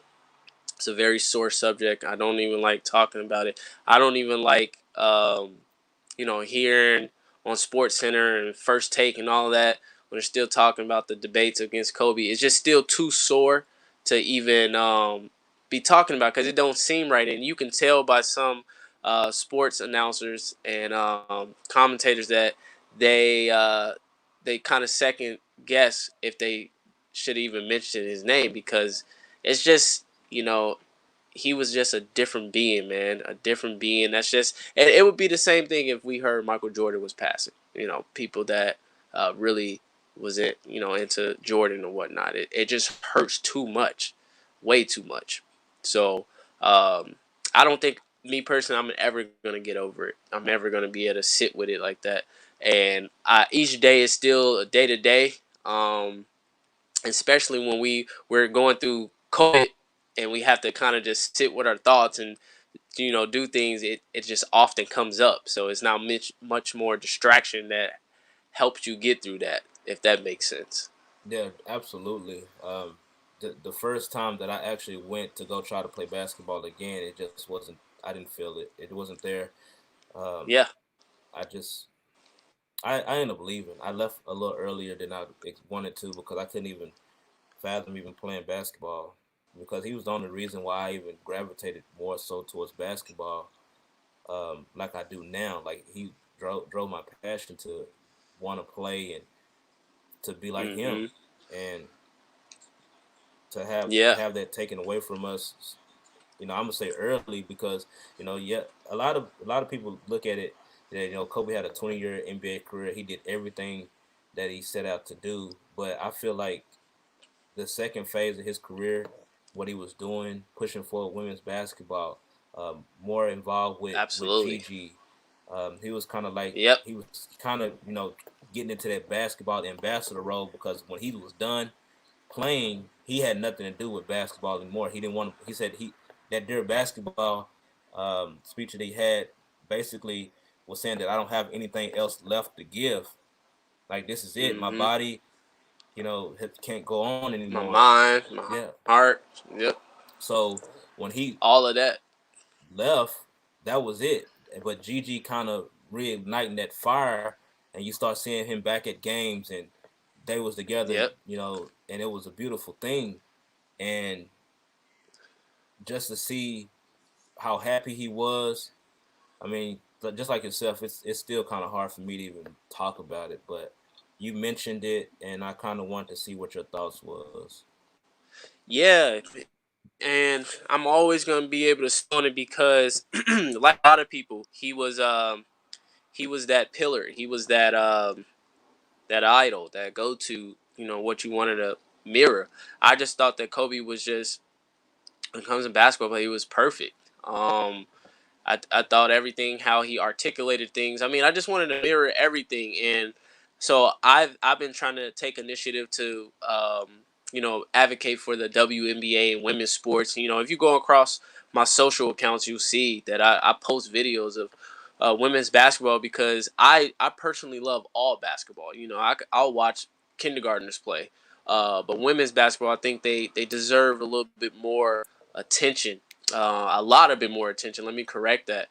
It's a very sore subject. I don't even like talking about it. I don't even like hearing on Sports Center and First Take and all that when they're still talking about the debates against Kobe. It's just still too sore to even be talking about, because it don't seem right, and you can tell by some sports announcers and commentators that they they kind of second guess if they should even mention his name, because it's just, he was just a different being, man, a different being. That's just, and it would be the same thing if we heard Michael Jordan was passing. People that really was into Jordan or whatnot. It just hurts too much, way too much. So I don't think, me personally, I'm ever gonna get over it. I'm never gonna be able to sit with it like that. And each day is still a day to day. Especially when we're going through COVID, and we have to kind of just sit with our thoughts and do things. It just often comes up, so it's now much more distraction that helps you get through that, if that makes sense. Yeah, absolutely. The first time that I actually went to go try to play basketball again, it just wasn't. I didn't feel it. It wasn't there. Um, Yeah, I just I ended up leaving. I left a little earlier than I wanted to because I couldn't even fathom even playing basketball, because he was the only reason why I even gravitated more so towards basketball, like I do now. Like he drove my passion to want to play and to be like him, mm-hmm. and to have Yeah, that taken away from us. I'm gonna say early because yeah, a lot of people look at it that Kobe had a 20-year NBA career. He did everything that he set out to do, but I feel like the second phase of his career, what he was doing, pushing for women's basketball, more involved with absolutely. Gigi. He was kind of like Yep. he was kind of getting into that basketball ambassador role, because when he was done playing, he had nothing to do with basketball anymore. He didn't want to. He said that during basketball speech that he had basically was saying that I don't have anything else left to give. Like, this is it. My Mm-hmm. body, can't go on My anymore. mind, my Yeah. heart. Yep. So when he All of that. left, that was it. But Gigi kind of reigniting that fire, and you start seeing him back at games, and they was together, Yep. and it was a beautiful thing. And just to see how happy he was, I mean, just like yourself, it's still kind of hard for me to even talk about it. But you mentioned it, and I kind of want to see what your thoughts was. Yeah, and I'm always gonna be able to sit on it because, like a lot of people, he was that pillar. He was that idol, that go to, what you wanted to mirror. I just thought that Kobe was just, when it comes to basketball, he was perfect. I thought everything, how he articulated things. I mean, I just wanted to mirror everything, and so I've been trying to take initiative to advocate for the WNBA and women's sports. If you go across my social accounts, you'll see that I post videos of women's basketball, because I personally love all basketball. I'll watch kindergartners play, but women's basketball, I think they deserve a little bit more attention, a lot of bit more attention. Let me correct that,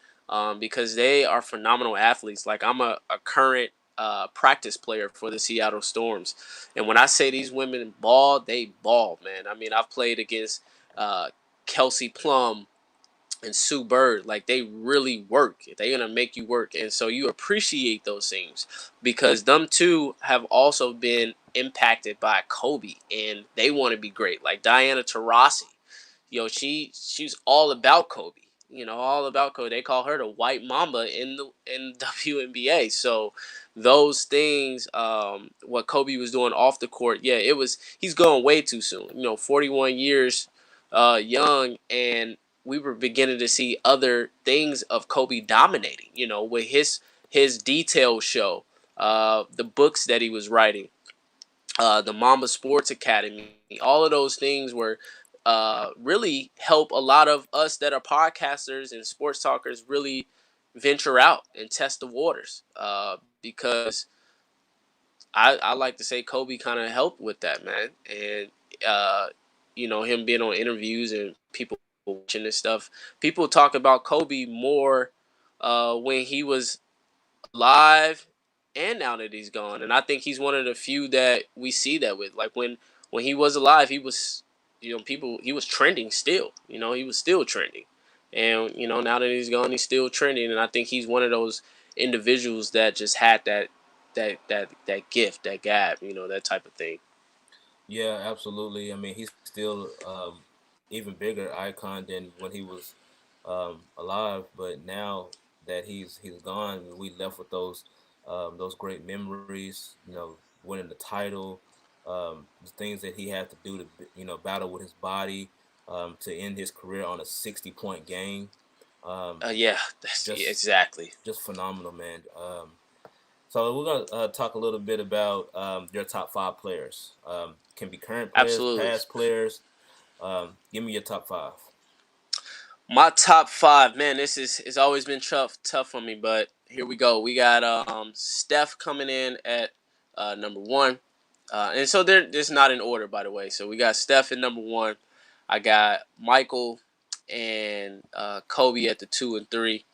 because they are phenomenal athletes. Like, I'm a current practice player for the Seattle Storms, and when I say these women ball, they ball, man. I mean, I've played against uh, Kelsey Plum and Sue Bird. Like, they really work. They're gonna make you work, and so you appreciate those things, because them two have also been impacted by Kobe, and they want to be great. Like Diana Taurasi, she's all about Kobe. All about Kobe. They call her the White Mamba in the WNBA. So those things, what Kobe was doing off the court, yeah, he's going way too soon. 41 years young, and we were beginning to see other things of Kobe dominating. With his detail show, the books that he was writing, the Mamba Sports Academy, all of those things were really help a lot of us that are podcasters and sports talkers really venture out and test the waters. Because I like to say Kobe kind of helped with that, man. And uh, him being on interviews and people watching this stuff, people talk about Kobe more when he was alive and now that he's gone. And I think he's one of the few that we see that with. Like when he was alive, he was he was trending still. He was still trending. And now that he's gone, he's still trending. And I think he's one of those individuals that just had that gift, that gab, that type of thing. Yeah, absolutely. I mean, he's still even bigger icon than when he was alive. But now that he's gone, we left with those great memories. Winning the title, the things that he had to do to battle with his body to end his career on a 60-point game. Um, Yeah, that's just exactly. just phenomenal, man. So we're gonna talk a little bit about your top five players. Can be current players, Absolutely. past players. Give me your top five. My top five, man. This is it's always been tough for me, but here we go. We got Steph coming in at number one, and so there's not in order, by the way. So we got Steph at number one. I got Michael and Kobe at the 2 and 3,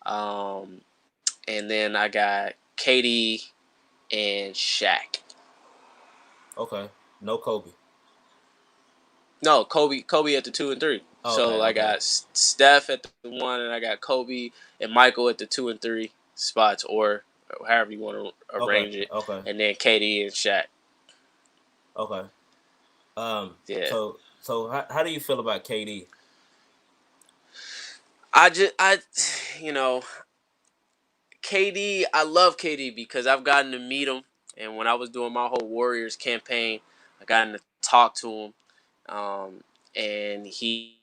and then I got Katie and Shaq. Okay, no Kobe. No, Kobe at the 2 and 3. Oh, So okay, I okay, got Steph at the one, and I got Kobe and Michael at the 2 and 3 spots, or however you want to okay, arrange it, okay, and then KD and Shaq. okay. Yeah, So how do you feel about KD? I you know KD. I love KD because I've gotten to meet him, and when I was doing my whole Warriors campaign, I gotten to talk to him, and he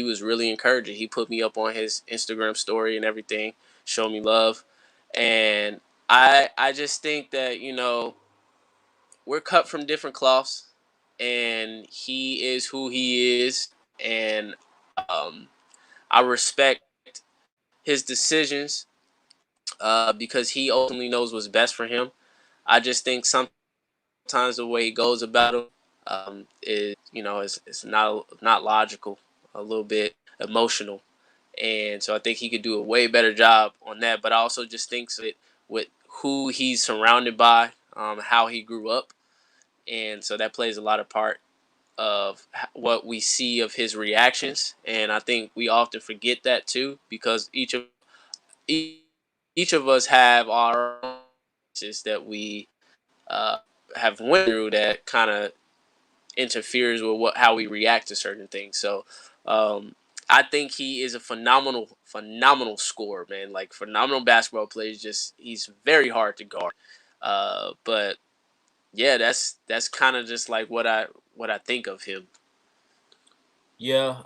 was really encouraging. He put me up on his Instagram story and everything, showed me love, and I just think that we're cut from different cloths, and he is who he is, and I respect his decisions because he ultimately knows what's best for him. I just think sometimes the way he goes about it is it's not logical, a little bit emotional, and so I think he could do a way better job on that. But I also just think that with who he's surrounded by, how he grew up, and so that plays a lot of part of what we see of his reactions. And I think we often forget that too because each, each of us have our own experiences that we uh, have went through that kind of interferes with how we react to certain things. So um, I think he is a phenomenal scorer, man. Like phenomenal basketball player. He's very hard to guard. But yeah, that's kind of just like what I think of him. Yeah,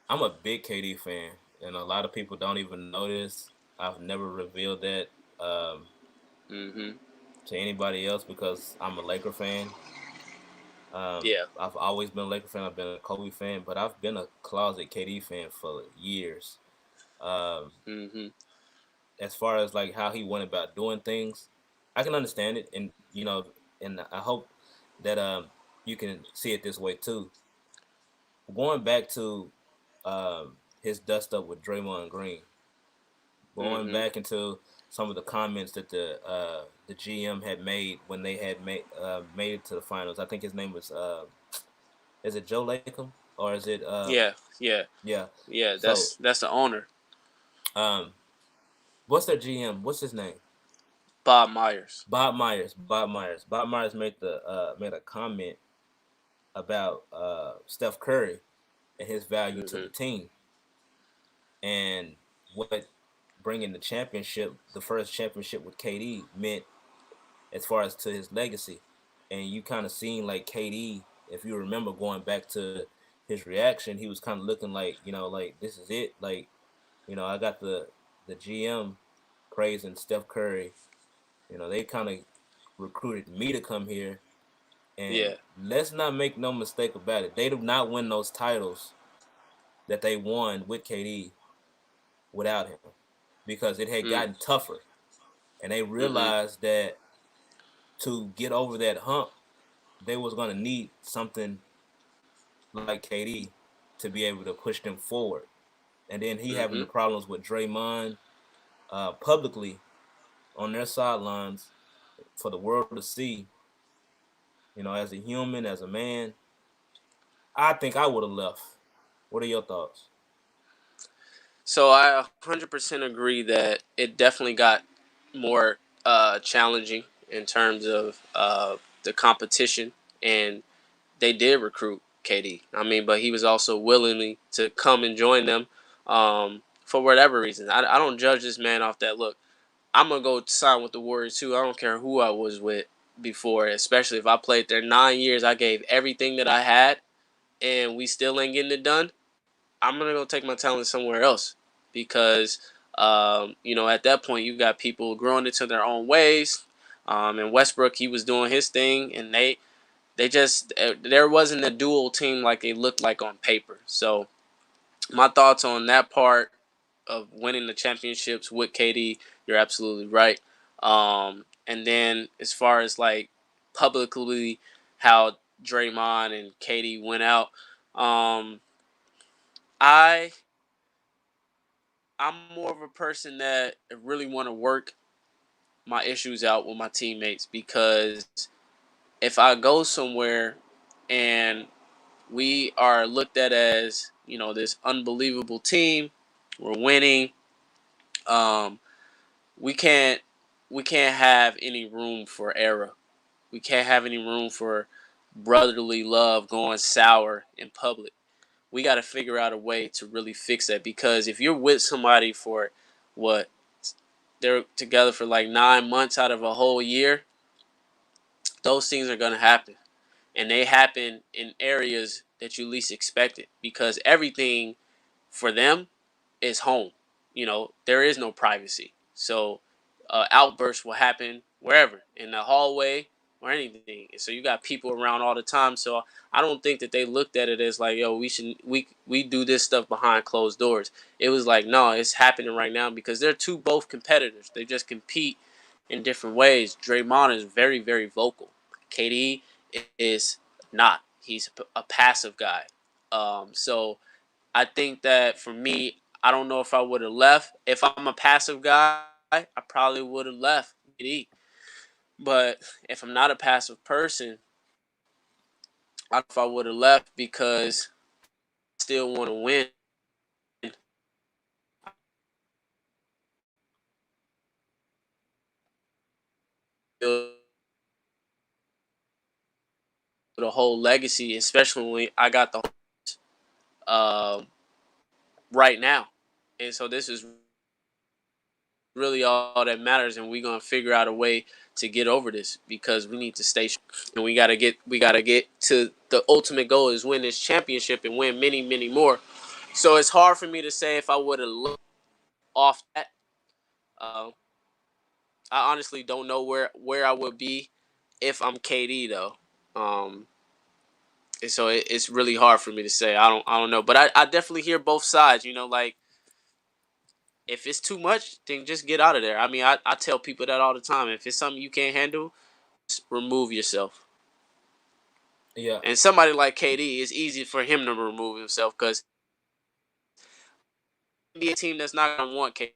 I'm a big KD fan, and a lot of people don't even know this. I've never revealed that um, Hmm. to anybody else because I'm a Laker fan. Yeah. I've always been a Laker fan. I've been a Kobe fan, but I've been a closet KD fan for years. Um, Hmm. as far as like how he went about doing things, I can understand it, and and I hope that you can see it this way too. Going back to his dust up with Draymond Green, going Hmm. back into some of the comments that the GM had made when they had made it to the finals. I think his name was is it Joe Lacob or is it Yeah. Yeah. yeah. Yeah. So That's the owner, um what's their GM? What's his name? Bob Myers. Bob Myers. Bob Myers. Bob Myers made a comment about Steph Curry and his value to Hmm. the team, and what bringing the championship, the first championship with KD meant as far as to his legacy. And you kind of seen like KD, if you remember going back to his reaction, he was kind of looking like, like this is it. Like, I got the GM praising Steph Curry. They kind of recruited me to come here. And Yeah. let's not make no mistake about it. They did not win those titles that they won with KD without him because it had Mm. gotten tougher. And they Mhm. realized that to get over that hump, they was going to need something like KD to be able to push them forward. And then he having the Mhm. problems with Draymond publicly on their sidelines for the world to see, as a human, as a man, I think I would have left. What are your thoughts? So I 100% agree that it definitely got more challenging in terms of the competition, and they did recruit KD. I mean, but he was also willingly to come and join them for whatever reason. I don't judge this man off that. Look, I'm gonna go sign with the Warriors too. I don't care who I was with before, especially if I played there 9 years. I gave everything that I had, and we still ain't getting it done. I'm gonna go take my talent somewhere else because at that point you got people growing into their own ways. And Westbrook, he was doing his thing, and they just there wasn't a dual team like they looked like on paper. So my thoughts on that part of winning the championships with KD, you're absolutely right. And then as far as like publicly how Draymond and KD went out, um, I I'm more of a person that really want to work my issues out with my teammates because if I go somewhere and we are looked at as this unbelievable team, we're winning, um, we can't we can't have any room for error. We can't have any room for brotherly love going sour in public. We got to figure out a way to really fix that because if you're with somebody for what they're together for like 9 months out of a whole year, those things are going to happen. And they happen in areas that you least expect it because everything for them is home. There is no privacy. So outbursts will happen wherever, in the hallway or anything. And so you got people around all the time. So I don't think that they looked at it as like, yo, we do this stuff behind closed doors. It was like, no, it's happening right now because they're both competitors. They just compete in different ways. Draymond is very, very vocal. KD is not. He's a passive guy. So I think that for me, I don't know if I would have left. If I'm a passive guy, I probably would have left KD. But if I'm not a passive person, I don't know if I would have left because I still want to win. The whole legacy, especially when I got the um, right now. And so this is really all that matters, and we're gonna figure out a way to get over this because we need to stay and we gotta get to the ultimate goal is win this championship and win many, many more. So it's hard for me to say if I would have looked off that. Uh, I honestly don't know where I would be if I'm KD though. Um, and so it's really hard for me to say. I don't know, but I definitely hear both sides. Like if it's too much, then just get out of there. I mean, I tell people that all the time. If it's something you can't handle, just remove yourself. Yeah, And somebody like KD, it's easy for him to remove himself because NBA team that's not gonna want KD.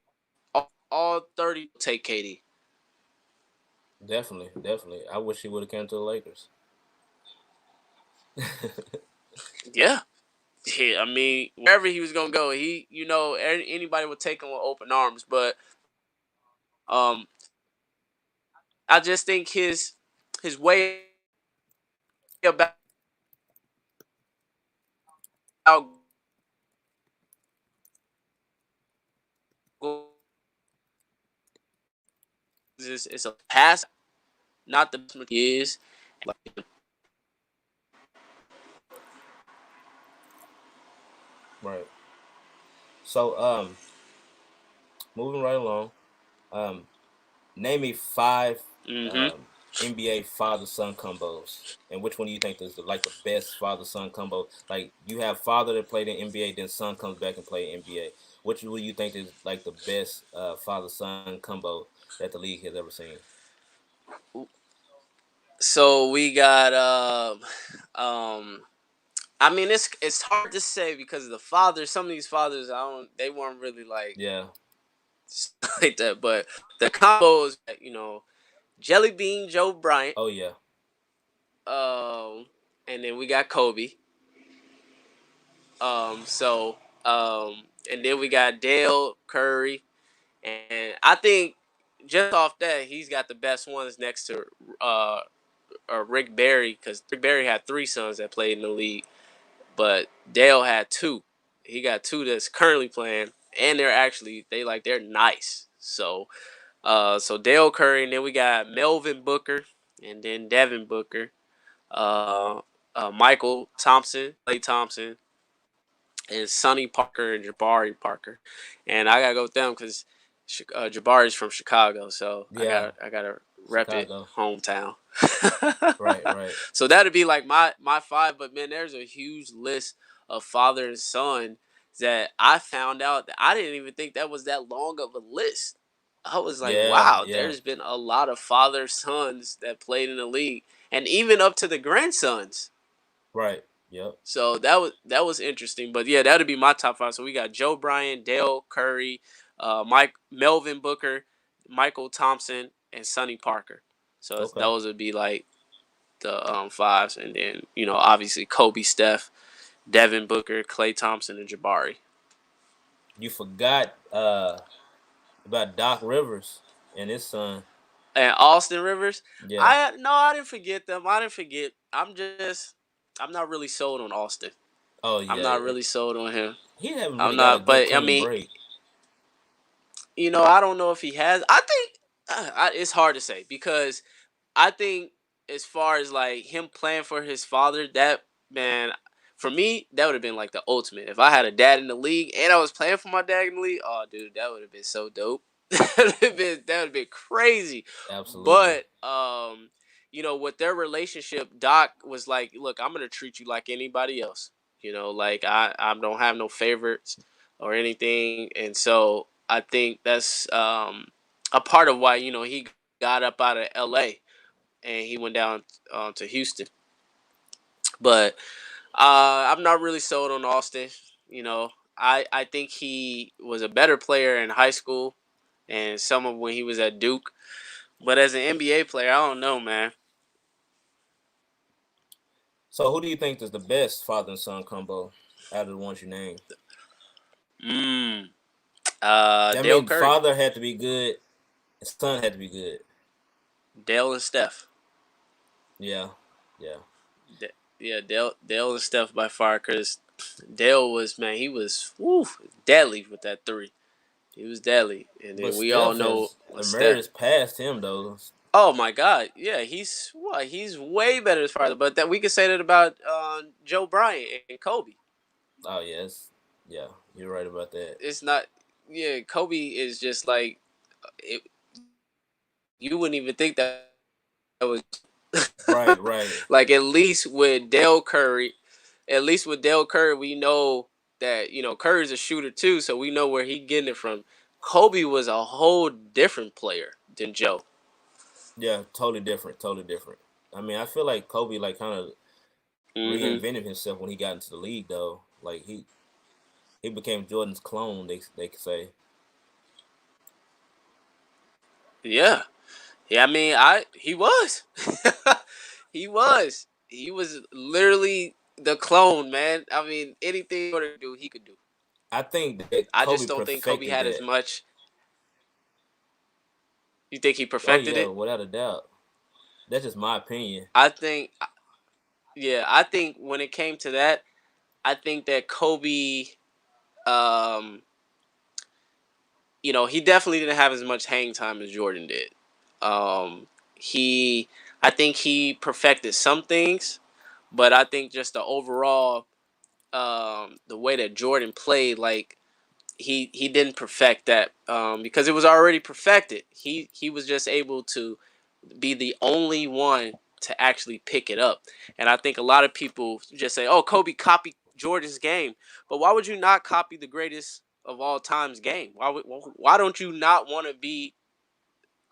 All 30 take KD. definitely, definitely. I wish he would have came to the Lakers. Yeah. Yeah, I mean, wherever he was gonna go, anybody would take him with open arms. But um, I just think his way about it's a pass, not the best he is. Like, Right. So moving right along. Um, Name me five mm-hmm. NBA father son combos, and which one do you think is like the best father son combo? Like you have father that played in NBA, then son comes back and play NBA. Which would you think is like the best father son combo that the league has ever seen? So we got I mean, it's hard to say because the fathers, some of these fathers, they weren't really like Yeah. like that. But the combos, Jelly Bean Joe Bryant, Oh yeah. um, and then we got Kobe. So and then we got Dale Curry, and I think just off that he's got the best ones next to uh, Rick Barry because Rick Barry had three sons that played in the league, but Dale had two. He got two that's currently playing, and they're nice. So Dale Curry, and then we got Melvin Booker, and then Devin Booker, uh, Michael Thompson, Clay Thompson, and Sonny Parker and Jabari Parker. And I gotta go with them because Jabari's from Chicago, so I Yeah. got I gotta rep it Chicago. hometown. Right. Right. So that'd be like my five. But man, there's a huge list of father and son that I found out that I didn't even think that was that long of a list. I was like, Yeah. wow, Yeah. there's been a lot of father sons that played in the league, and even up to the grandsons. Right. Yep. So that was interesting. But yeah, that'd be my top five. So we got Joe Bryant, Dale Curry, Melvin Booker, Michael Thompson, and Sonny Parker. So Okay. those would be like the fives, and then obviously Kobe, Steph, Devin Booker, Clay Thompson, and Jabari. You forgot about Doc Rivers and his son. And Austin Rivers. Yeah. I didn't forget them. I didn't forget. I'm not really sold on Austin. Oh I'm yeah. not really sold on him. He haven't really I'm got a not, good but I clean mean, break. I don't know if he has. I think it's hard to say because I think as far as like him playing for his father, that man, for me, that would have been like the ultimate. If I had a dad in the league and I was playing for my dad in the league, oh dude, that would have been so dope. That would have been crazy. Absolutely. But with their relationship, Doc was like, "Look, I'm gonna treat you like anybody else. Like I don't have no favorites or anything." And so I think that's a part of why he got up out of L.A. and he went down to Houston. But I'm not really sold on Austin. I think he was a better player in high school and some of when he was at Duke. But as an NBA player, I don't know, man. So who do you think is the best father and son combo out of the ones you named? Mm. I Dale mean, Curry, father had to be good, son had to be good. Dale and Steph. Yeah, yeah. Yeah, Dale and Steph by far. Cause Dale was man, he was deadly with that three. He was deadly, and But then we all Steph know has what Steph. emerged past him though. Oh my God, yeah, he's way better as far as, but that we could say that about Joe Bryant and Kobe. Oh yes, yeah. You're right about that. It's not, yeah, Kobe is just like it, you wouldn't even think that was Right, right. like at least with Dale Curry, we know that Curry's a shooter too, so we know where he getting it from. Kobe was a whole different player than Joe. Yeah, totally different. Totally different. I mean, I feel like Kobe like kind of Hmm. reinvented himself when he got into the league though. Like he became Jordan's clone. They could say. Yeah, yeah. I mean, I he was, he was literally the clone, man. I mean, anything he wanted to do, he could do. I think that I Kobe just don't think Kobe perfected had as that. much. You think he Oh perfected yeah, it? without a doubt. That's just my opinion. I think, yeah, I think when it came to that, I think that Kobe, um, he definitely didn't have as much hang time as Jordan did. Um, he, I think he perfected some things, but I think just the overall, the way that Jordan played, like he didn't perfect that, because it was already perfected. He was just able to be the only one to actually pick it up. And I think a lot of people just say, "Oh, Kobe copied Jordan's game," but why would you not copy the greatest of all time's game? Why don't you not want to be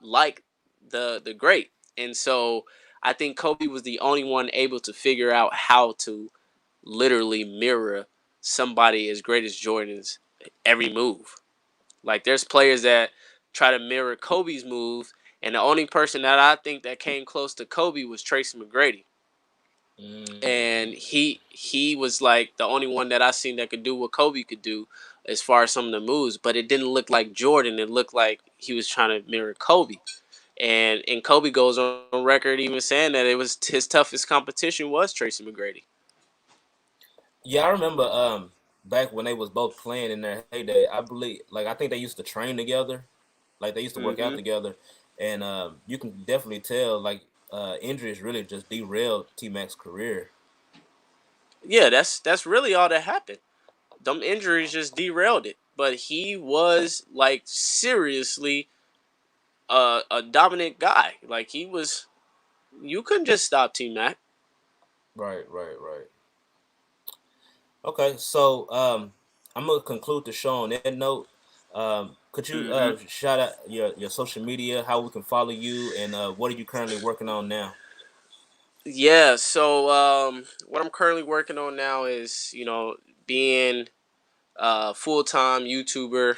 like the great? And so I think Kobe was the only one able to figure out how to literally mirror somebody as great as Jordan's every move. Like there's players that try to mirror Kobe's move, and the only person that I think that came close to Kobe was Tracy McGrady. And Mm. he was like the only one that I seen that could do what Kobe could do as far as some of the moves, but it didn't look like Jordan. It looked like he was trying to mirror Kobe. And Kobe goes on record even saying that it was his toughest competition was Tracy McGrady. Yeah, I remember back when they was both playing in their heyday. I believe, like, I think they used to train together, like they used to work out Hmm. together, and you can definitely tell like injuries really just derailed T Mac's career. Yeah, that's really all that happened. Them injuries just derailed it. But he was like seriously a dominant guy. Like he was, you couldn't just stop T Mac. Right, right, right. Okay, so I'm gonna conclude the show on that note. Could you Hmm. shout out your social media, how we can follow you, and what are you currently working on now? Yeah. So what I'm currently working on now is being full time YouTuber,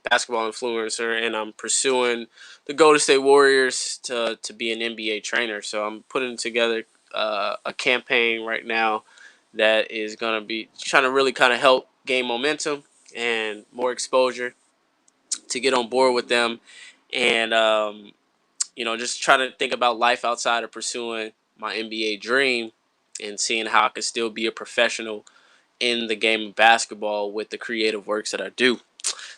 basketball influencer, and I'm pursuing the Golden State Warriors to be an NBA trainer. So I'm putting together a campaign right now that is going to be trying to really kind of help gain momentum and more exposure to get on board with them, and just trying to think about life outside of pursuing my NBA dream and seeing how I can still be a professional in the game of basketball with the creative works that I do.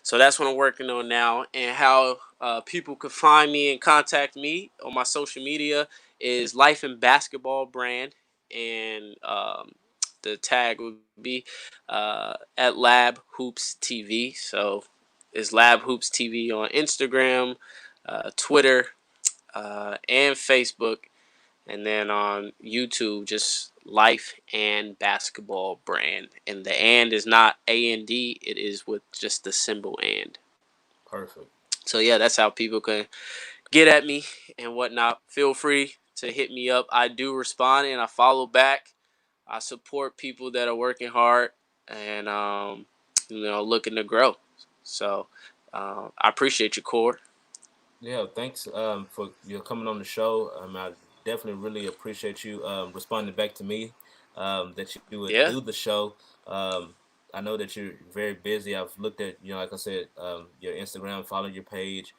So that's what I'm working on now, and how people could find me and contact me on my social media is Life in Basketball Brand, and the tag would be at Lab Hoops TV. So it's Lab Hoops TV on Instagram, Twitter, and Facebook, and then on YouTube, just Life and Basketball Brand. And the and is not AND, it is with just the symbol and. Perfect. So yeah, that's how people can get at me and whatnot. Feel free to hit me up. I do respond and I follow back. I support people that are working hard and looking to grow. So I appreciate you, Core. Yeah, thanks for your coming on the show. I definitely really appreciate you responding back to me that you would Yeah. do the show. Um, I know that you're very busy. I've looked at, like I said, your Instagram, followed your page.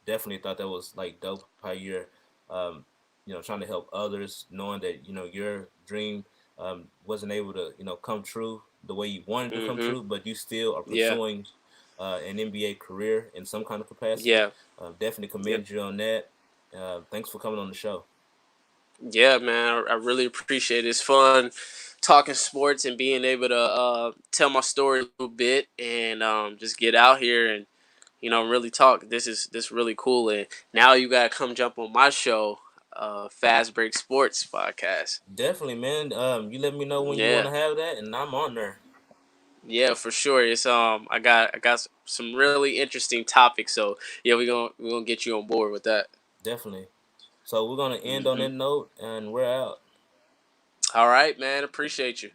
Definitely thought that was like dope how you're, um, trying to help others, knowing that, your dream wasn't able to, come true the way you wanted to come Mhm. true, but you still are Yeah. pursuing an NBA career in some kind of capacity. Yeah. Definitely Yep. commend you on that. Thanks for coming on the show. Yeah, man, I really appreciate it. It's fun talking sports and being able to tell my story a little bit and just get out here and really talk. This really cool, and now you gotta come jump on my show, Fast Break Sports podcast. Definitely, man. You let me know when you want Yeah, to have that, and I'm on there. yeah, for sure. It's I got some really interesting topics, so yeah, we're gonna get you on board with that. Definitely. So we're gonna end on Hmm. that note, and we're out. All right, man. Appreciate you.